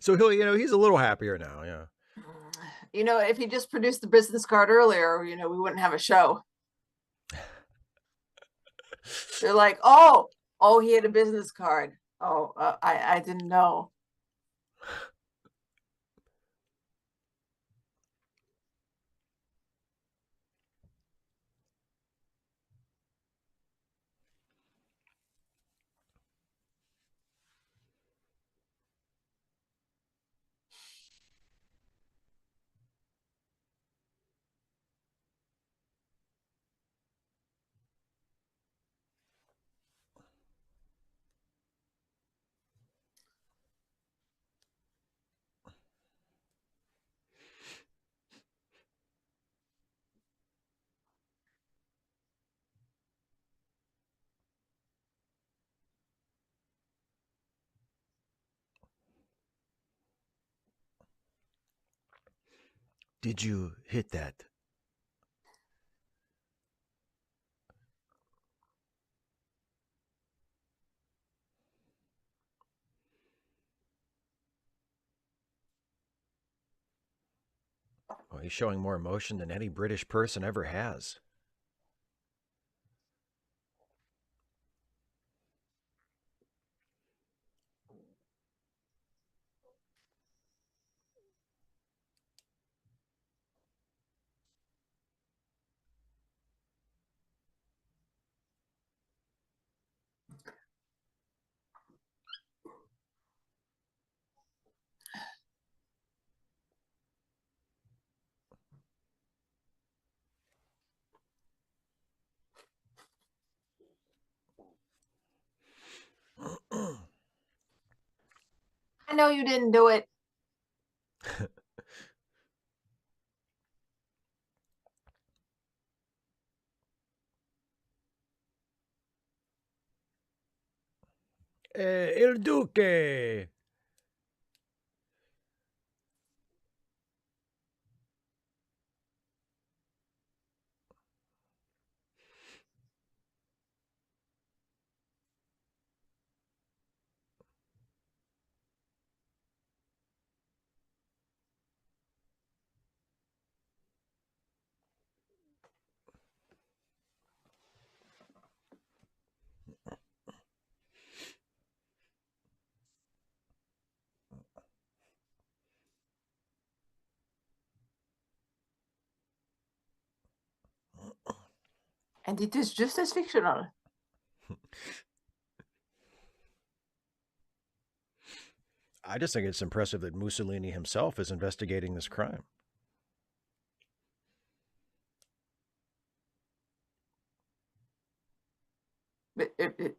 S1: So he's a little happier now. Yeah.
S2: If he just produced the business card earlier, we wouldn't have a show. They're like, oh, he had a business card. Oh, I didn't know.
S1: Did you hit that? Well, he's showing more emotion than any British person ever has.
S2: I know you didn't do it.
S1: Il Duque.
S2: And it is just as fictional.
S1: I just think it's impressive that Mussolini himself is investigating this crime.
S2: It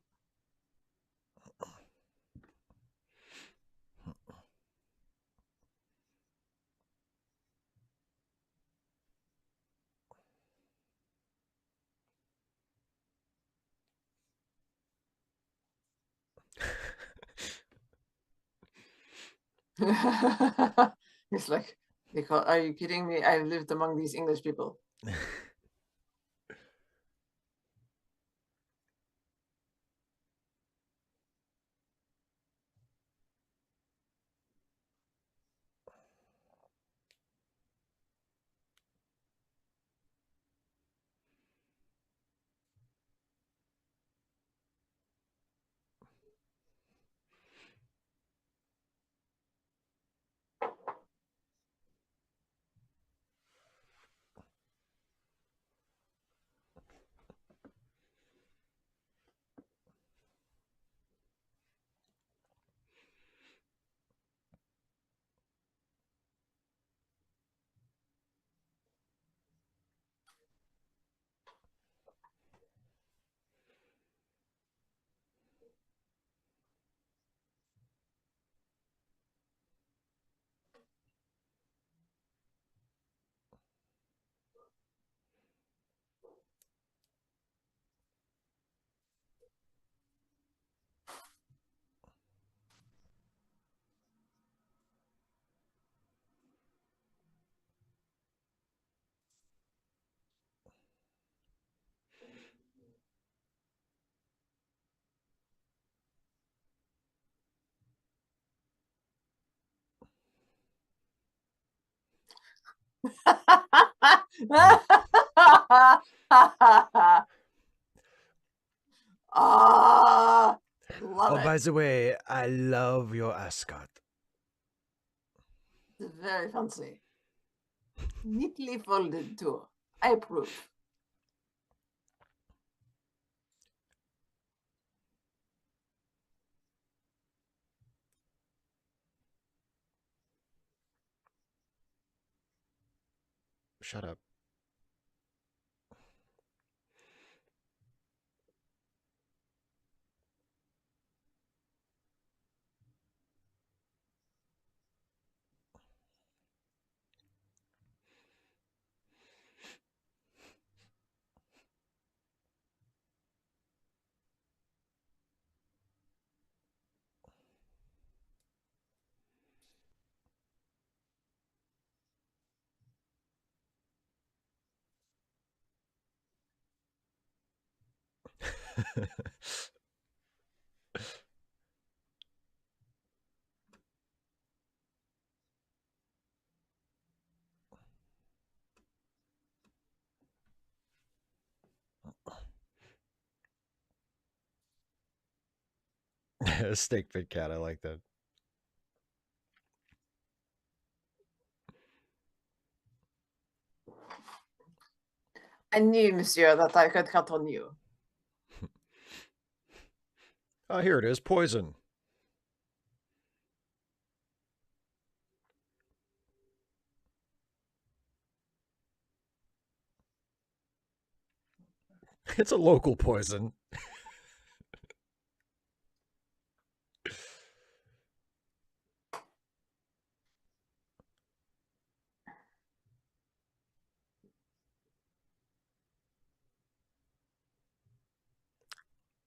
S2: It's like, are you kidding me? I lived among these English people. Ah, love
S1: Oh,
S2: it.
S1: by the way, I love your ascot.
S2: It's very fancy. Neatly folded too. I approve.
S1: Shut up. Steak pit cat. I like that.
S2: I knew, monsieur, that I could count on you.
S1: Oh, here it is. Poison. It's a local poison.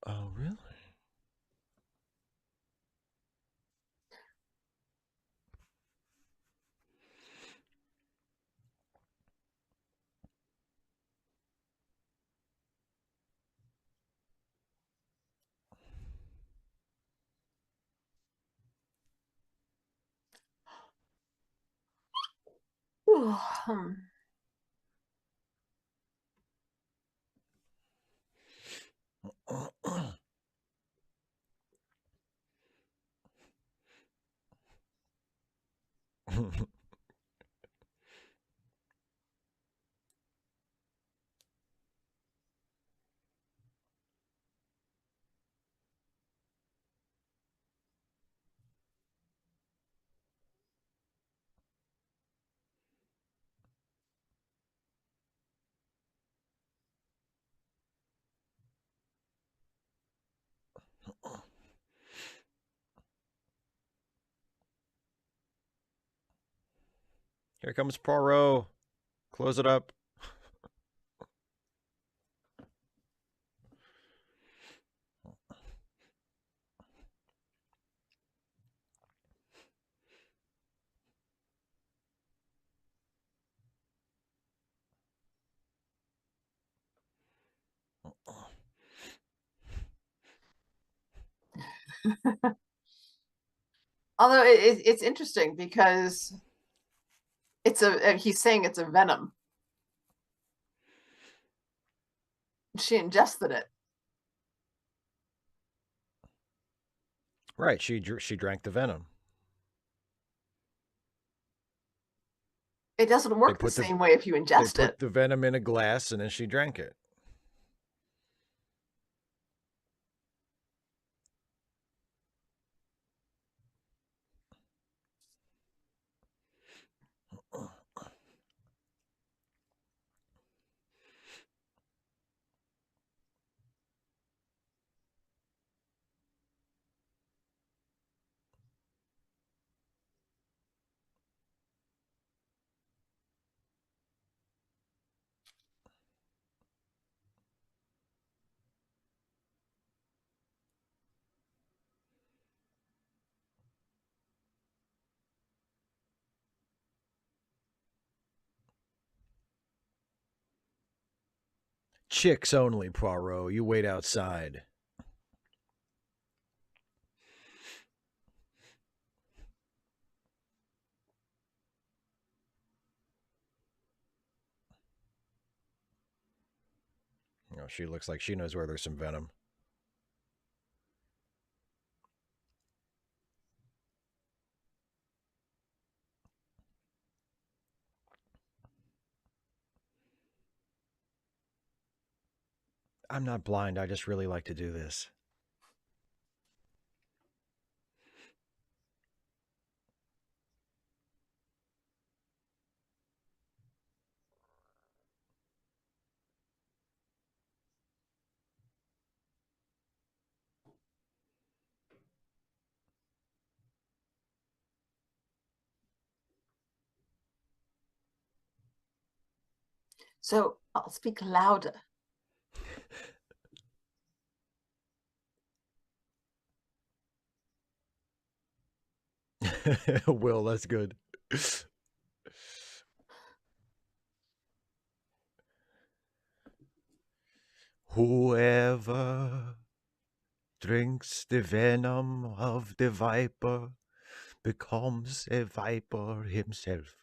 S1: Oh, really? Here comes Poirot. Close it up.
S2: Although it's interesting because he's saying it's a venom. She ingested it.
S1: Right. She drank the venom.
S2: It doesn't work the same way if you
S1: They
S2: ingest
S1: put
S2: it.
S1: the venom in a glass and then she drank it. Chicks only, Poirot. You wait outside. Oh, she looks like she knows where there's some venom. I'm not blind. I just really like to do this.
S2: So I'll speak louder.
S1: Will, that's good. Whoever drinks the venom of the viper becomes a viper himself.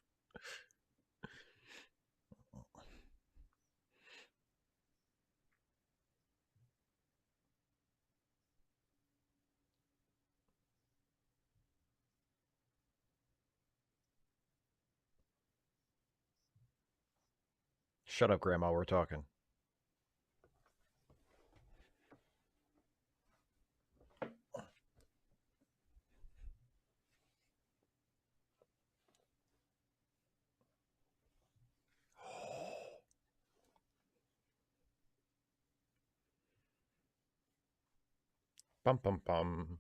S1: Shut up, Grandma. We're talking. Pum pum pum.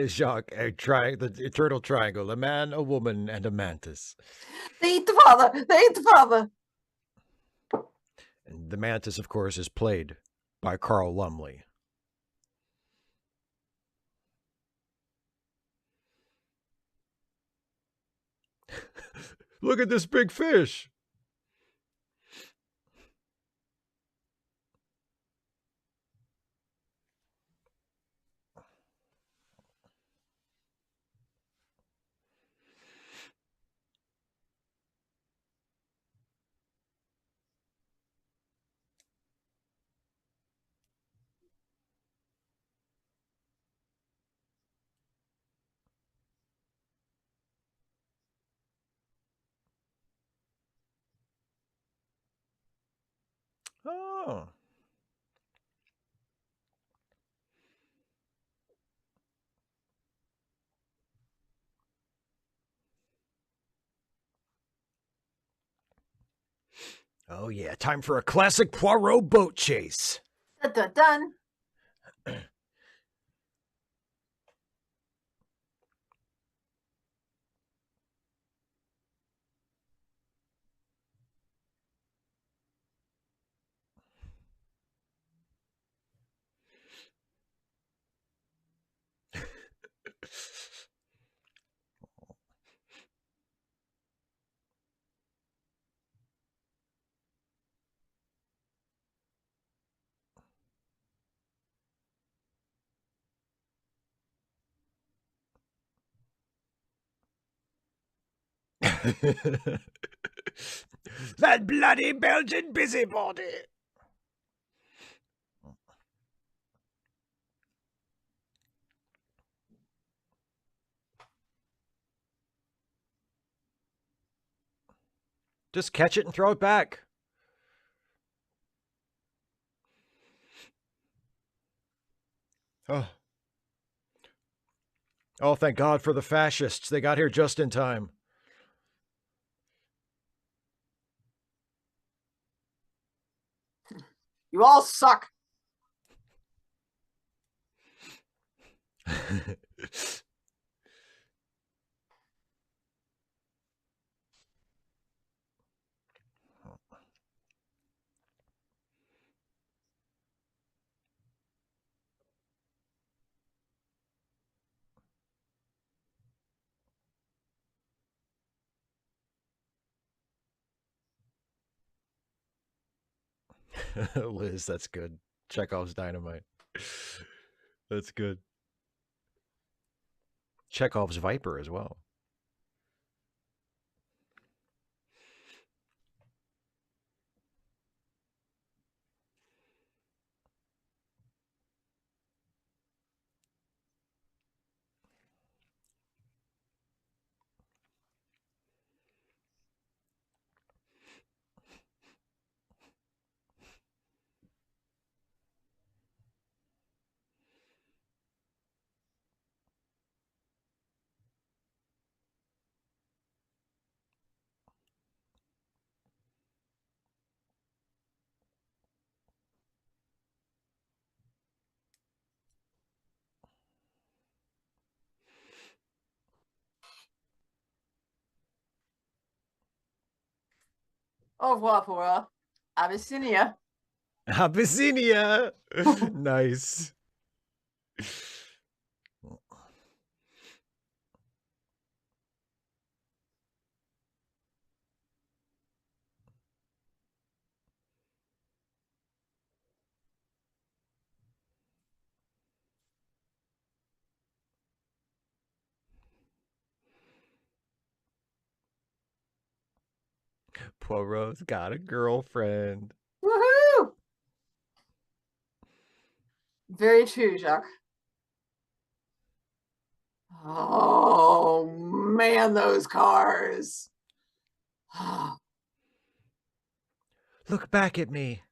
S1: Jacques, the eternal triangle, a man, a woman, and a mantis.
S2: They eat the father. They eat the father.
S1: And the mantis, of course, is played by Carl Lumley. Look at this big fish. Oh. Oh yeah, time for a classic Poirot boat chase.
S2: Dun, dun, dun.
S1: That bloody Belgian busybody. Just catch it and throw it back. Oh. Oh, thank God for the fascists. They got here just in time.
S2: You all suck.
S1: Liz, that's good. Chekhov's dynamite. That's good. Chekhov's viper as well.
S2: Au revoir, Poirot. Abyssinia.
S1: Abyssinia. Nice. Poirot's got a girlfriend.
S2: Woohoo! Very true, Jacques. Oh man, those cars.
S1: Look back at me.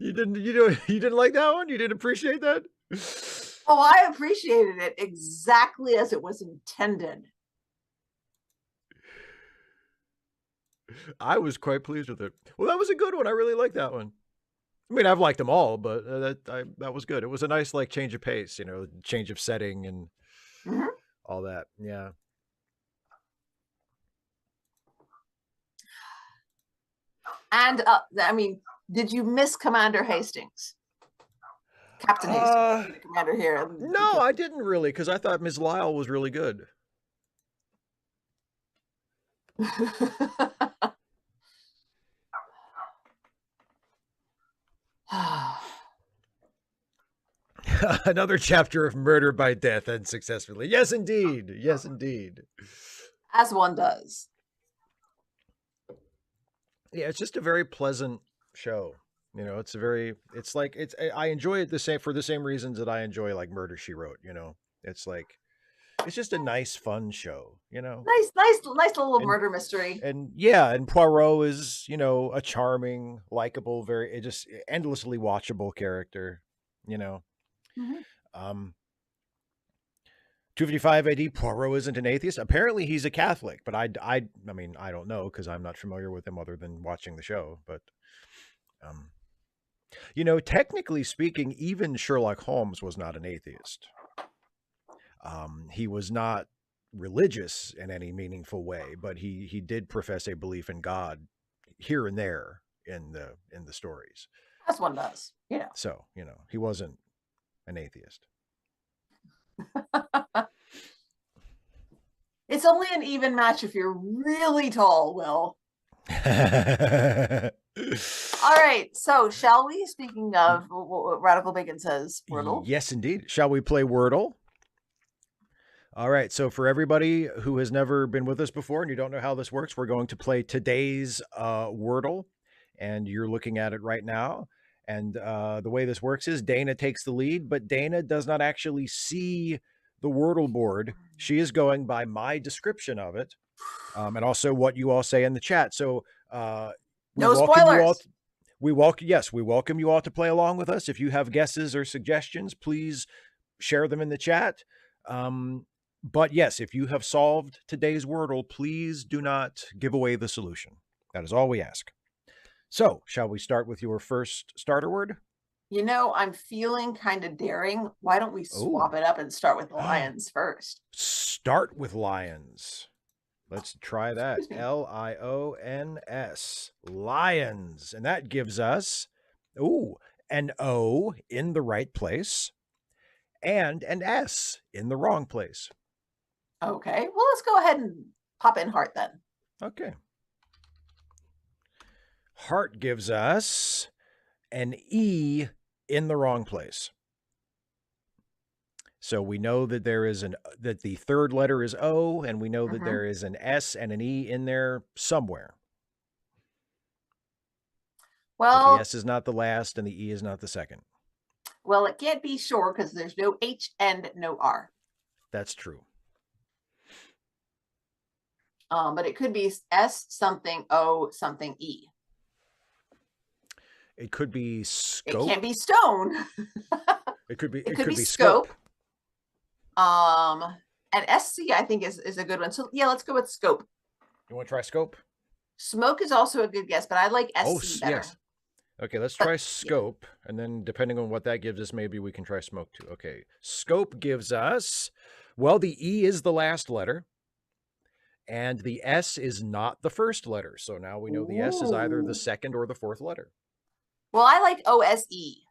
S1: You didn't like that one? You didn't appreciate that?
S2: Oh, I appreciated it exactly as it was intended.
S1: I was quite pleased with it. Well, that was a good one. I really liked that one. I mean, I've liked them all, but that was good. It was a nice like change of pace, change of setting and all that. Yeah.
S2: And I mean, did you miss Commander Hastings? Captain Hastings, Commander here.
S1: No, I didn't really, because I thought Ms. Lyle was really good. Another chapter of murder by death and successfully. Yes, indeed. Yes, indeed.
S2: As one does.
S1: Yeah, it's just a very pleasant show. I enjoy it for the same reasons that I enjoy like Murder She Wrote. It's like it's just a nice, fun show.
S2: Nice little murder mystery.
S1: And Poirot is a charming, likable, just endlessly watchable character. Um, 255 AD, Poirot isn't an atheist. Apparently he's a Catholic, but I mean, I don't know because I'm not familiar with him other than watching the show. But, technically speaking, even Sherlock Holmes was not an atheist. He was not religious in any meaningful way, but he did profess a belief in God here and there in the stories.
S2: As one does,
S1: So, he wasn't an atheist.
S2: It's only an even match if you're really tall, Will. All right, so shall we, speaking of what Radical Bacon says, Wordle?
S1: Yes, indeed. Shall we play Wordle? All right, so for everybody who has never been with us before and you don't know how this works, we're going to play today's Wordle, and you're looking at it right now. And the way this works is Dana takes the lead, but Dana does not actually see the Wordle board. She is going by my description of it, and also what you all say in the chat. So
S2: no spoilers.
S1: We welcome you all to play along with us. If you have guesses or suggestions, please share them in the chat. But yes, if you have solved today's Wordle, please do not give away the solution. That is all we ask. So, shall we start with your first starter word?
S2: I'm feeling kind of daring. Why don't we swap it up and start with lions first?
S1: Start with lions. Let's try that. Lions. Lions. And that gives us, an O in the right place and an S in the wrong place.
S2: Okay. Well, let's go ahead and pop in heart then.
S1: Okay. Heart gives us an E in the wrong place. So we know that that the third letter is O, and we know that there is an S and an E in there somewhere.
S2: Well,
S1: but the S is not the last and the E is not the second.
S2: Well, it can't be sure because there's no H and no R.
S1: That's true.
S2: But it could be S something O something E.
S1: It could be scope.
S2: It can't be stone.
S1: It could be.
S2: It could be scope. And SC I think is a good one. So yeah, let's go with scope.
S1: You want to try scope?
S2: Smoke is also a good guess, but I like SC better. Yes.
S1: Okay, let's try scope, and then depending on what that gives us, maybe we can try smoke too. Okay, scope gives us, well, the E is the last letter, and the S is not the first letter. So now we know the S is either the second or the fourth letter.
S2: Well, I like OSE.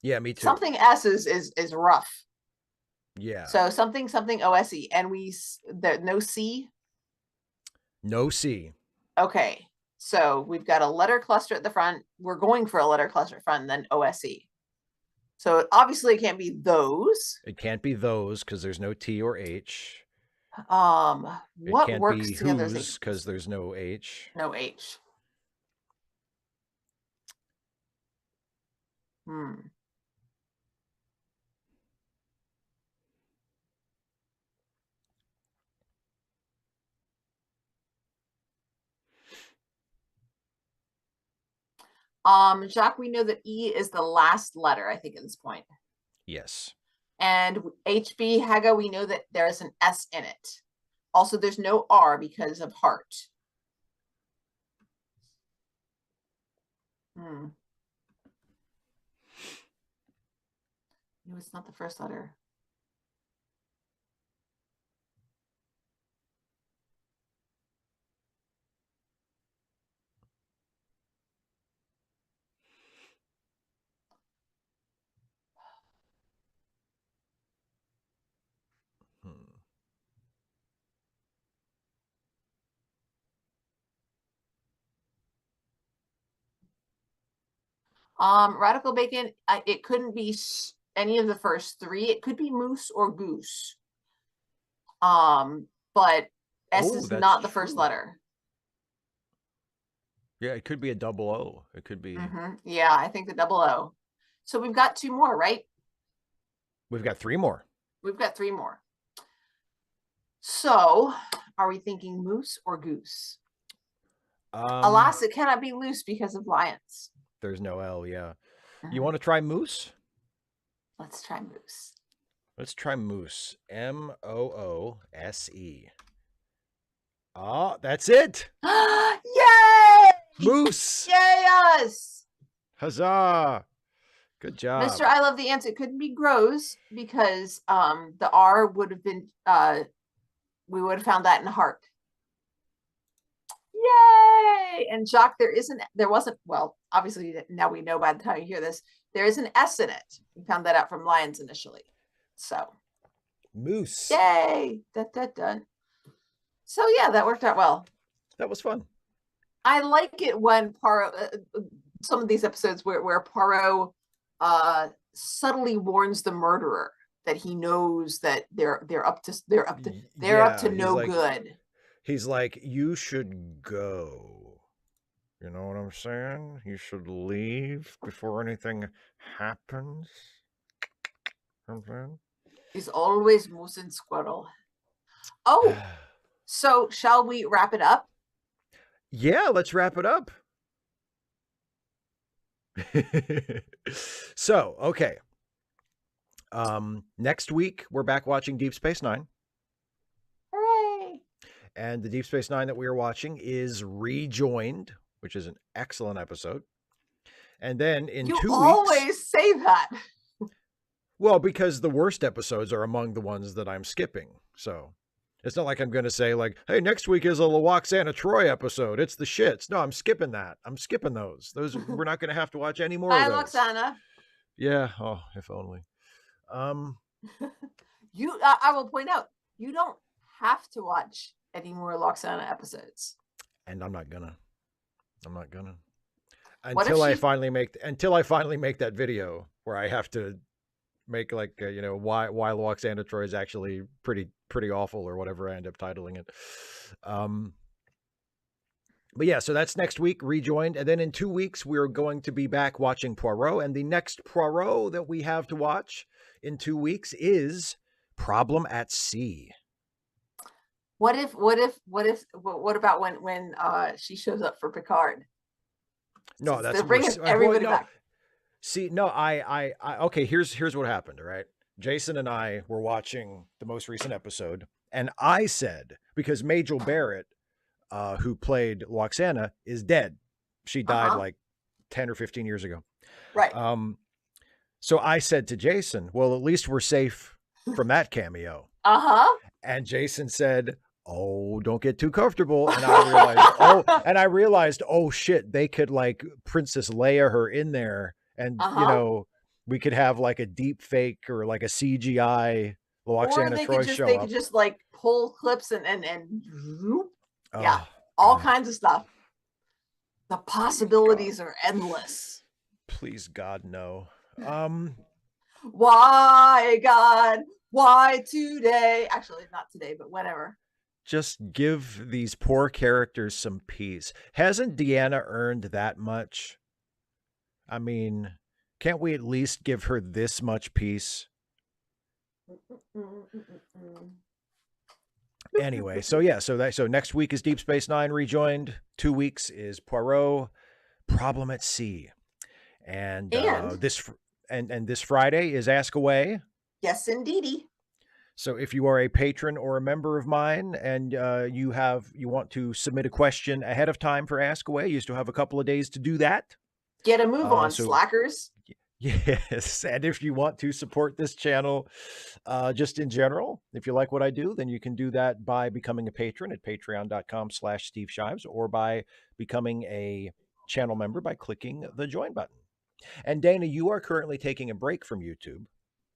S1: Yeah, me too.
S2: Something S is rough.
S1: Yeah.
S2: So something OSE, and no C.
S1: No C.
S2: Okay. So we've got a letter cluster at the front. We're going for a letter cluster at front, and then OSE. So obviously it can't be those.
S1: It can't be those because there's no T or H.
S2: What
S1: it can't
S2: works
S1: be
S2: together?
S1: Whose because there's no H.
S2: No H. Jacques, we know that E is the last letter, I think, at this point.
S1: Yes.
S2: And HB, Haga, we know that there's an S in it. Also, there's no R because of heart. No, it's not the first letter. Radical bacon, it couldn't be any of the first three. It could be moose or goose. But S is not the first letter.
S1: Yeah, it could be a double O. It could be.
S2: Yeah, I think the double O. So we've got two more, right?
S1: We've got three more.
S2: We've got three more. So are we thinking moose or goose? Alas, it cannot be loose because of lions.
S1: There's no L, yeah. You want to try moose?
S2: Let's try moose.
S1: Let's try Moose. Moose. Oh, that's it.
S2: Yay!
S1: Moose.
S2: Yay us!
S1: Huzzah. Good job.
S2: Mr. I love the ants. It couldn't be Grows because the R would have been we would have found that in heart. Yay! And Jacques, there wasn't, well, obviously now we know by the time you hear this, there is an S in it. We found that out from Lions initially. So
S1: Moose.
S2: Yay! Dun. So yeah, that worked out well.
S1: That was fun.
S2: I like it when Poirot, some of these episodes where Poirot subtly warns the murderer that he knows that they're up to no good.
S1: He's like, you should go. You know what I'm saying? You should leave before anything happens. You know what I'm saying?
S2: He's always moose and squirrel. Oh, so shall we wrap it up?
S1: Yeah, let's wrap it up. So, okay. Next week, we're back watching Deep Space Nine.
S2: Hooray!
S1: And the Deep Space Nine that we are watching is Rejoined, which is an excellent episode. And then in 2 weeks... You
S2: always say that.
S1: Well, because the worst episodes are among the ones that I'm skipping. So it's not like I'm going to say like, hey, next week is a Loxana Troy episode. It's the shits. No, I'm skipping that. I'm skipping those. We're not going to have to watch any more of those.
S2: Loxana.
S1: Yeah. Oh, if only.
S2: I will point out, you don't have to watch any more Loxana episodes.
S1: And I'm not gonna. Until I finally make that video where I have to make like why Loxana Troy is actually pretty awful or whatever I end up titling it. But yeah, so that's next week, Rejoined, and then in 2 weeks we're going to be back watching Poirot, and the next Poirot that we have to watch in 2 weeks is Problem at Sea.
S2: What about when she shows up for Picard?
S1: No, that's
S2: they're bringing everybody back.
S1: See, no, I okay. Here's what happened. All right, Jason and I were watching the most recent episode, and I said, because Majel Barrett, who played Loxana, is dead. She died like 10 or 15 years ago.
S2: Right.
S1: So I said to Jason, well, at least we're safe from that cameo. And Jason said, oh, don't get too comfortable. And I realized, oh shit, they could like Princess Leia her in there. And, we could have like a deep fake or like a CGI Loxana Troy show up.
S2: They could just like pull clips and all kinds of stuff. The possibilities are endless.
S1: Please, God, no.
S2: Why, God? Why today? Actually, not today, but whenever.
S1: Just give these poor characters some peace. Hasn't Deanna earned that much? I mean, can't we at least give her this much peace? Anyway, so next week is Deep Space Nine Rejoined. 2 weeks is Poirot, Problem at Sea, and this Friday is Ask Away.
S2: Yes, indeedy.
S1: So if you are a patron or a member of mine and you want to submit a question ahead of time for Ask Away, you still have a couple of days to do that.
S2: Get a move on, slackers.
S1: Yes, and if you want to support this channel just in general, if you like what I do, then you can do that by becoming a patron at patreon.com/Steve Shives or by becoming a channel member by clicking the join button. And Dana, you are currently taking a break from YouTube.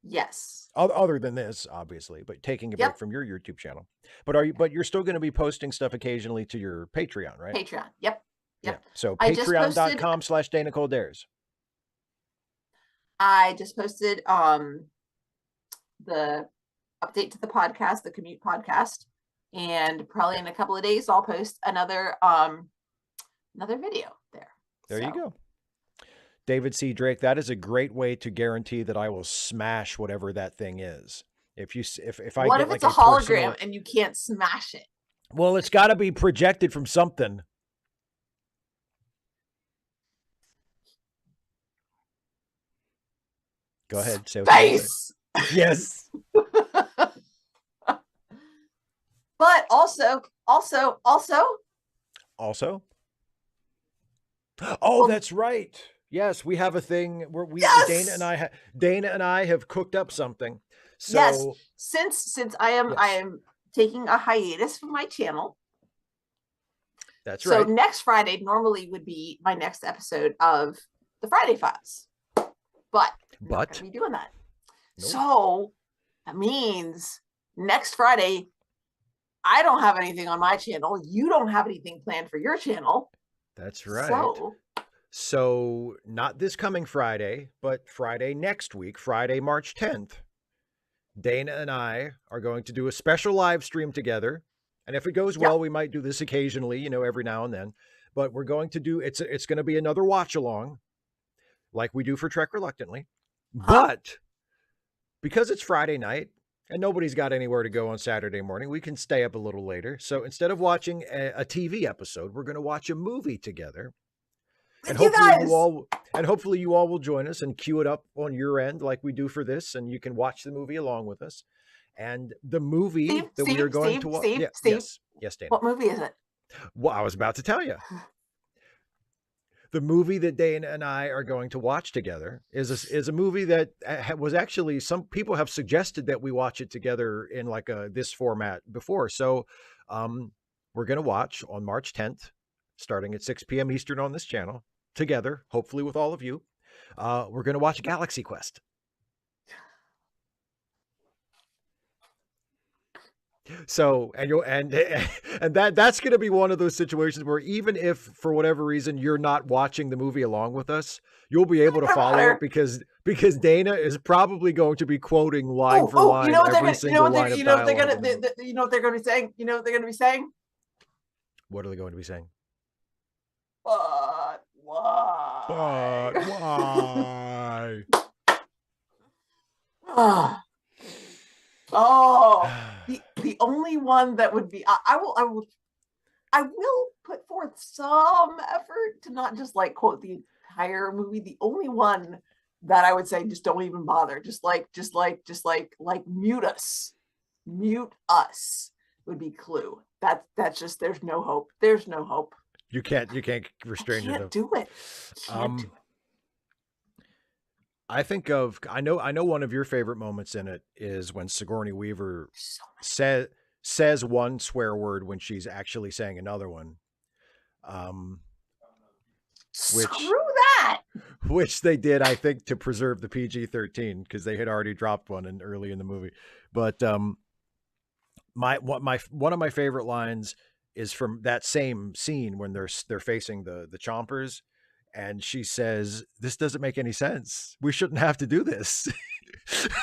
S2: Yes.
S1: Other than this, obviously, but taking a break from your YouTube channel. But you're still going to be posting stuff occasionally to your Patreon, right?
S2: Patreon. Yep.
S1: Yeah. So patreon.com/Dana Coldares.
S2: I just posted the update to the podcast, the commute podcast, and probably in a couple of days I'll post another video there.
S1: There you go. David C. Drake, that is a great way to guarantee that I will smash whatever that thing is. If it's
S2: a hologram and you can't smash it?
S1: Well, it's got to be projected from something. Go ahead.
S2: Space.
S1: Yes.
S2: also.
S1: Oh, that's right. Yes, we have a thing where
S2: yes!
S1: Dana and I have cooked up something. So
S2: yes, since I am taking a hiatus from my channel.
S1: That's right.
S2: So next Friday normally would be my next episode of the Friday Files, but I'm not going to be doing that. Nope. So that means next Friday, I don't have anything on my channel. You don't have anything planned for your channel.
S1: That's right. So not this coming Friday, but Friday next week, Friday, March 10th, Dana and I are going to do a special live stream together. And if it goes well, we might do this occasionally, every now and then. But we're going to do, it's going to be another watch along like we do for Trek Reluctantly. But because it's Friday night and nobody's got anywhere to go on Saturday morning, we can stay up a little later. So instead of watching a TV episode, we're going to watch a movie together. And hopefully you all will join us and queue it up on your end like we do for this, and you can watch the movie along with us. And the movie we are going to watch. Yes, Dana.
S2: What movie is it?
S1: Well, I was about to tell you. The movie that Dana and I are going to watch together is a movie that was actually, some people have suggested that we watch it together in like this format before. So we're going to watch on March 10th, starting at 6 p.m. Eastern on this channel, together, hopefully with all of you. We're going to watch Galaxy Quest. So, and that's going to be one of those situations where even if for whatever reason you're not watching the movie along with us, you'll be able to follow it because Dana is probably going to be quoting line for line every single line of dialogue.
S2: You know what they're going to be saying? You know what they're going to be saying?
S1: What are they going to be saying?
S2: But why?
S1: But why?
S2: Oh, the only one that would be I will put forth some effort to not just like quote the entire movie. The only one that I would say just don't even bother. Just like mute us would be Clue. That's just there's no hope. There's no hope.
S1: You can't restrain yourself.
S2: Can't do it.
S1: I think of I know one of your favorite moments in it is when Sigourney Weaver says one swear word when she's actually saying another one.
S2: Screw that.
S1: Which they did, I think, to preserve the PG-13 because they had already dropped one early in the movie. But one of my favorite lines is from that same scene when they're facing the chompers. And she says, "This doesn't make any sense. We shouldn't have to do this."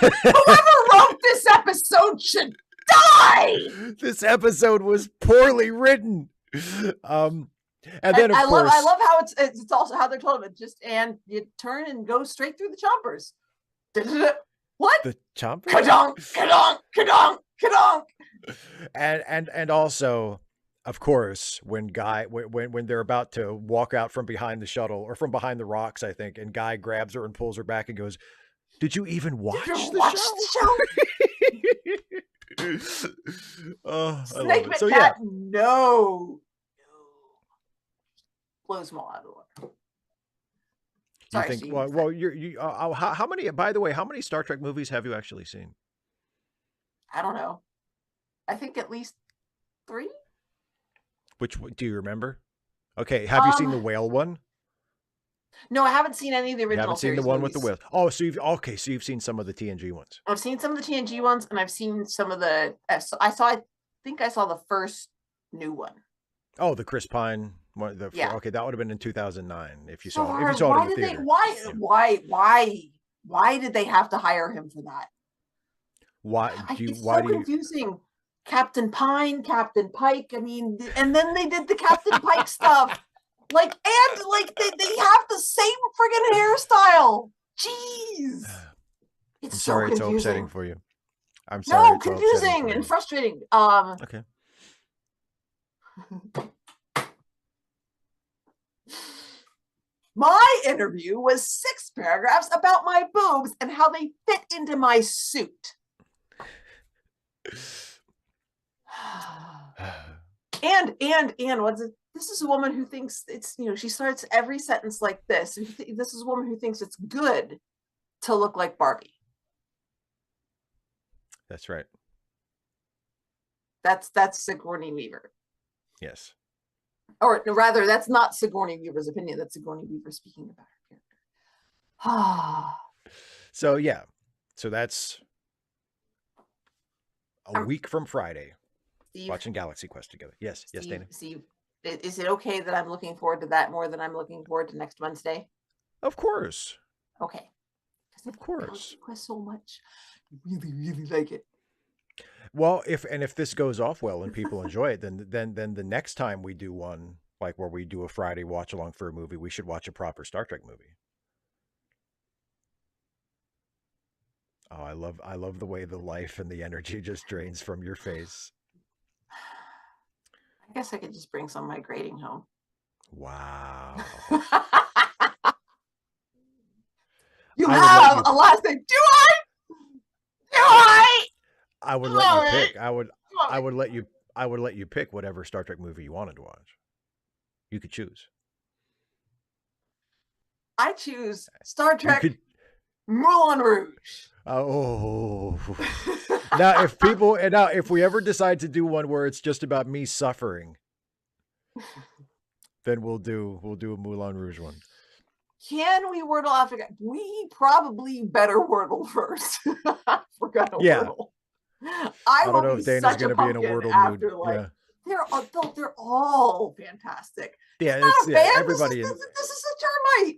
S2: Whoever wrote this episode should die.
S1: This episode was poorly written. And then of course,
S2: I love how it's also how they're told it. And you turn and go straight through the chompers. What?
S1: The chompers?
S2: Ka-donk, ka-donk, ka-donk, ka-donk.
S1: And also, of course, when they're about to walk out from behind the shuttle or from behind the rocks, I think, and Guy grabs her and pulls her back and goes, "Did you even watch the show?" Oh,
S2: Snake so yeah. No. Blows them all out of the water.
S1: Sorry, you think? Well, how many? By the way, how many Star Trek movies have you actually seen?
S2: I don't know. I think at least 3.
S1: Which do you remember? Okay, have you seen the whale one?
S2: No, I haven't seen any of the original.
S1: You haven't seen the one with the whale. Oh, so you've seen some of the TNG ones.
S2: I've seen some of the TNG ones, and I've seen some of the. I think I saw the first new one.
S1: Oh, the Chris Pine one. Okay, that would have been in 2009 if you saw it. If you saw it in the theater.
S2: Why did they have to hire him for that? It's so confusing. Captain Pine, Captain Pike. I mean, and then they did the Captain Pike stuff. They have the same friggin' hairstyle. Jeez.
S1: I'm sorry it's so upsetting for you. I'm
S2: sorry. No, confusing and frustrating.
S1: Okay.
S2: My interview was 6 paragraphs about my boobs and how they fit into my suit. And what's it? This is a woman who thinks it's, she starts every sentence like this. This is a woman who thinks it's good to look like Barbie.
S1: That's right.
S2: That's Sigourney Weaver.
S1: Yes.
S2: Or rather, that's not Sigourney Weaver's opinion. That's Sigourney Weaver speaking about her character.
S1: So yeah. So that's a week from Friday. Steve, watching Galaxy Quest together. Yes. Steve, yes, Dana.
S2: Steve, is it okay that I'm looking forward to that more than I'm looking forward to next Wednesday?
S1: Of course.
S2: Okay.
S1: Of course.
S2: Galaxy Quest so much. I really, really like it.
S1: Well, if this goes off well and people enjoy it, then the next time we do one, like where we do a Friday watch along for a movie, we should watch a proper Star Trek movie. Oh, I love the way the life and the energy just drains from your face.
S2: I guess I could just bring some of my grading home.
S1: Wow.
S2: You have a last name. Do I?
S1: I would let you pick. I would let you pick whatever Star Trek movie you wanted to watch. You could choose.
S2: I choose Star Trek Moulin Rouge.
S1: Oh. Now if we ever decide to do one where it's just about me suffering, then we'll do a Moulin Rouge one.
S2: Can we wordle after? We probably better wordle first. We're gonna wordle. I
S1: don't know if Dana's going to be in a wordle mood. Yeah.
S2: They're all fantastic.
S1: Yeah, everybody.
S2: This is a termite.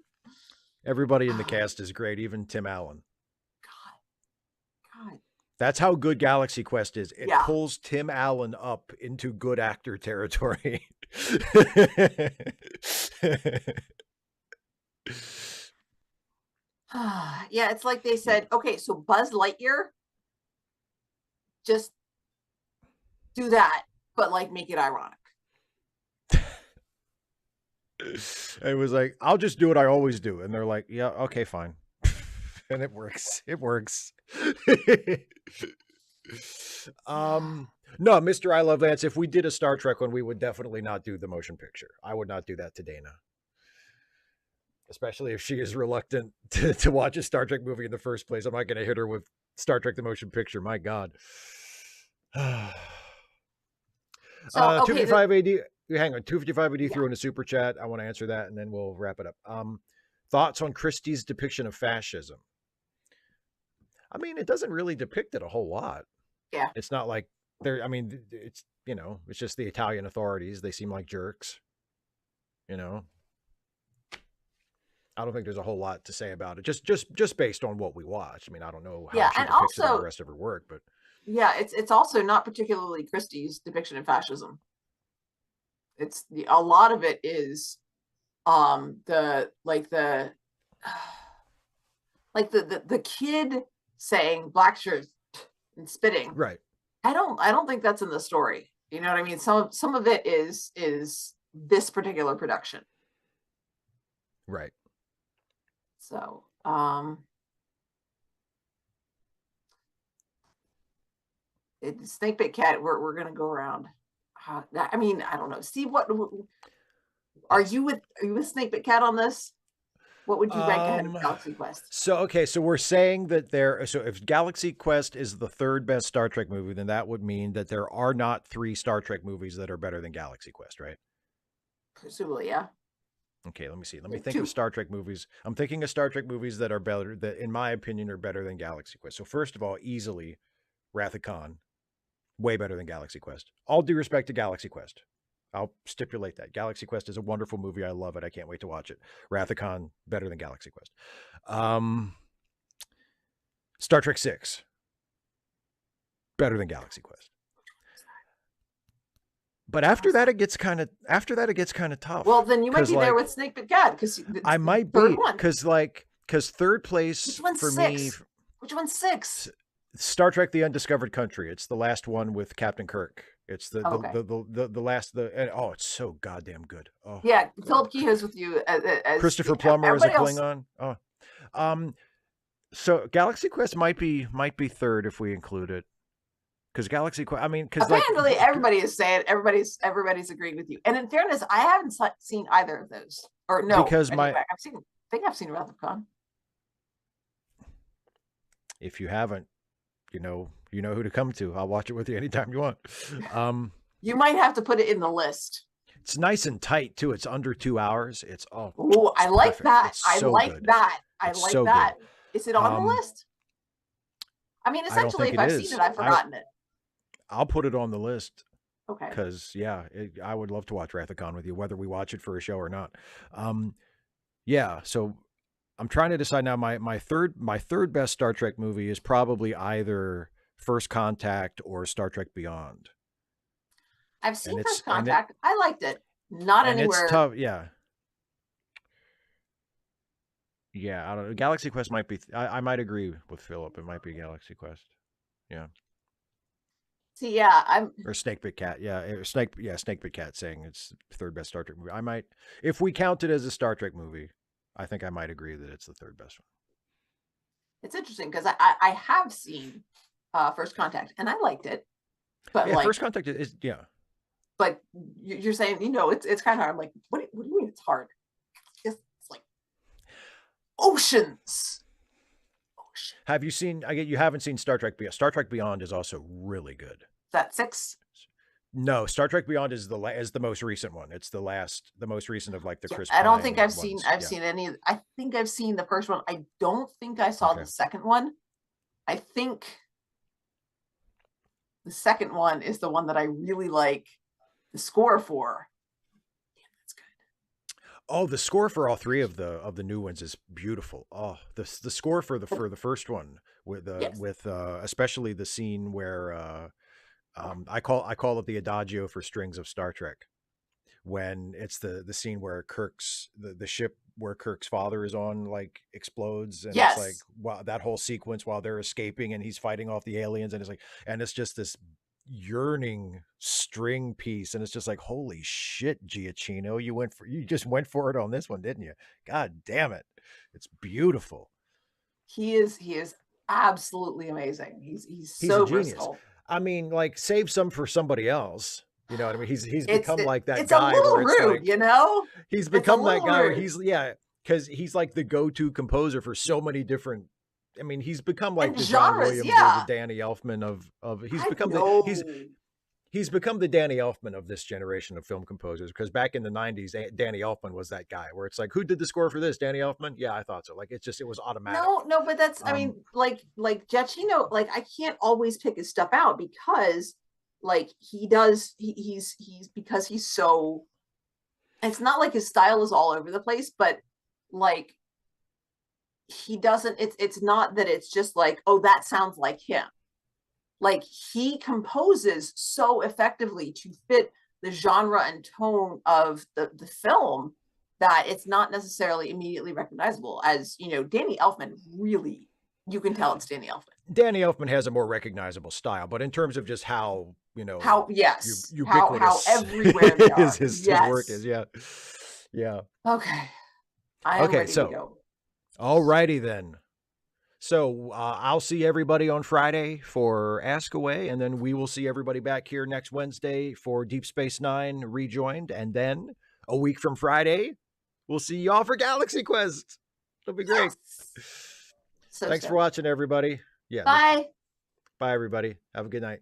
S1: Everybody in the cast is great, even Tim Allen.
S2: God.
S1: That's how good Galaxy Quest is. It pulls Tim Allen up into good actor territory.
S2: Yeah, it's like they said, okay, so Buzz Lightyear, just do that, but like make it ironic.
S1: It was like, I'll just do what I always do. And they're like, yeah, okay, fine. And it works. It works. No, Mr. I Love Lance, if we did a Star Trek one, we would definitely not do the motion picture. I would not do that to Dana. Especially if she is reluctant to watch a Star Trek movie in the first place. I'm not going to hit her with Star Trek the motion picture. My God. 255 AD. Hang on. 255 AD threw in a super chat. I want to answer that, and then we'll wrap it up. Thoughts on Christie's depiction of fascism? I mean, it doesn't really depict it a whole lot.
S2: Yeah.
S1: It's not like it's, it's just the Italian authorities. They seem like jerks. I don't think there's a whole lot to say about it. Just based on what we watch. I mean, I don't know how she depicts it in the rest of her work, but
S2: yeah, it's also not particularly Christie's depiction of fascism. It's a lot of it is the kid saying black shirts and spitting.
S1: Right.
S2: I don't think that's in the story. You know what I mean? Some of it is this particular production.
S1: Right.
S2: So, Snakebit Cat, we're gonna go around. I mean, I don't know. Steve, what are you with Snakebit Cat on this? What would you rank ahead of Galaxy Quest?
S1: So we're saying that if Galaxy Quest is the third best Star Trek movie, then that would mean that there are not 3 Star Trek movies that are better than Galaxy Quest, right?
S2: Presumably, yeah.
S1: Okay, let me see. Let me think of Star Trek movies. I'm thinking of Star Trek movies that are better, that in my opinion are better than Galaxy Quest. So first of all, easily, Wrath of Khan, way better than Galaxy Quest. All due respect to Galaxy Quest. I'll stipulate that. Galaxy Quest is a wonderful movie. I love it. I can't wait to watch it. Wrath of Khan, better than Galaxy Quest. Star Trek 6, better than Galaxy Quest. But after that, it gets kind of tough.
S2: Well, then you might be there with Snakebit Cat, because
S1: I might be, because third place for me.
S2: Which one's 6?
S1: Star Trek: The Undiscovered Country. It's the last one with Captain Kirk. It's the last. It's so goddamn good. Oh
S2: yeah, Philip Kehoe's with you as
S1: Christopher Plummer as a Klingon. So Galaxy Quest might be third if we include it. Because Galaxy Quest, I mean, because
S2: apparently everybody is saying everybody's agreeing with you. And in fairness, I haven't seen either of those. Or no,
S1: because
S2: I think I've seen Wrath of Khan.
S1: If you haven't, you know who to come to. I'll watch it with you anytime you want.
S2: You might have to put it in the list.
S1: It's nice and tight too. It's under 2 hours.
S2: I like that. I like that. I like that. Is it on the list? I mean, essentially, if I've seen it, I've forgotten it.
S1: I'll put it on the list.
S2: Okay.
S1: Because I would love to watch Wrath of Khan with you, whether we watch it for a show or not. Yeah. So I'm trying to decide now. My third best Star Trek movie is probably either First Contact or Star Trek Beyond.
S2: I've seen First Contact. I liked it. Not anywhere.
S1: It's tough. Yeah. Yeah. I don't know. Galaxy Quest might be. I might agree with Philip. It might be Galaxy Quest. Yeah.
S2: See, yeah,
S1: or Snake Bit Cat. Yeah, Snake Bit Cat saying it's third best Star Trek movie. I might, if we count it as a Star Trek movie, I think I might agree that it's the third best one.
S2: It's interesting because I have seen First Contact and I liked it, but
S1: First Contact is
S2: But you're saying it's kind of hard. I'm like, what do you mean it's hard? It's like oceans.
S1: Have you seen? You haven't seen Star Trek Beyond. Star Trek Beyond is also really good.
S2: Is that 6?
S1: No, Star Trek Beyond is the most recent one. It's the most recent of like the Chris.
S2: I don't think I've seen any. I think I've seen the first one. I don't think I saw the second one. I think the second one is the one that I really like the score for. Damn, that's good.
S1: Oh, the score for all three of the new ones is beautiful. Oh, the score for the first one with especially the scene where I call it the adagio for strings of Star Trek, when it's the scene where Kirk's the ship where Kirk's father is on like explodes, and it's like, wow, that whole sequence while they're escaping and he's fighting off the aliens, and it's just this yearning string piece, and it's just like, holy shit, Giacchino, you just went for it on this one, didn't you? God damn it, it's beautiful. He
S2: is absolutely amazing. He's so versatile.
S1: I mean, like, save some for somebody else. You know what I mean? He's become like that
S2: it's
S1: guy.
S2: It's a little rude, like,
S1: He's become that guy where because he's like the go-to composer for so many different. I mean, he's become like the John Williams or the Danny Elfman of. He's become the Danny Elfman of this generation of film composers, because back in the 90s, Danny Elfman was that guy where it's like, who did the score for this? Danny Elfman? Yeah, I thought so. Like, it was automatic.
S2: No, but that's, I mean, like Giacchino, like, I can't always pick his stuff out because like he's because he's so, it's not like his style is all over the place, but like he doesn't, it's not that it's just like, oh, that sounds like him. Like, he composes so effectively to fit the genre and tone of the film that it's not necessarily immediately recognizable as, Danny Elfman, really, you can tell it's Danny Elfman.
S1: Danny Elfman has a more recognizable style, but in terms of just how,
S2: how everywhere
S1: his work is. Yeah.
S2: Okay. I am ready to go.
S1: All righty then. So I'll see everybody on Friday for Ask Away, and then we will see everybody back here next Wednesday for Deep Space Nine Rejoined, and then a week from Friday, we'll see y'all for Galaxy Quest. It'll be great.
S2: Yes. Thanks
S1: for watching, everybody. Yeah.
S2: Bye.
S1: Bye, everybody. Have a good night.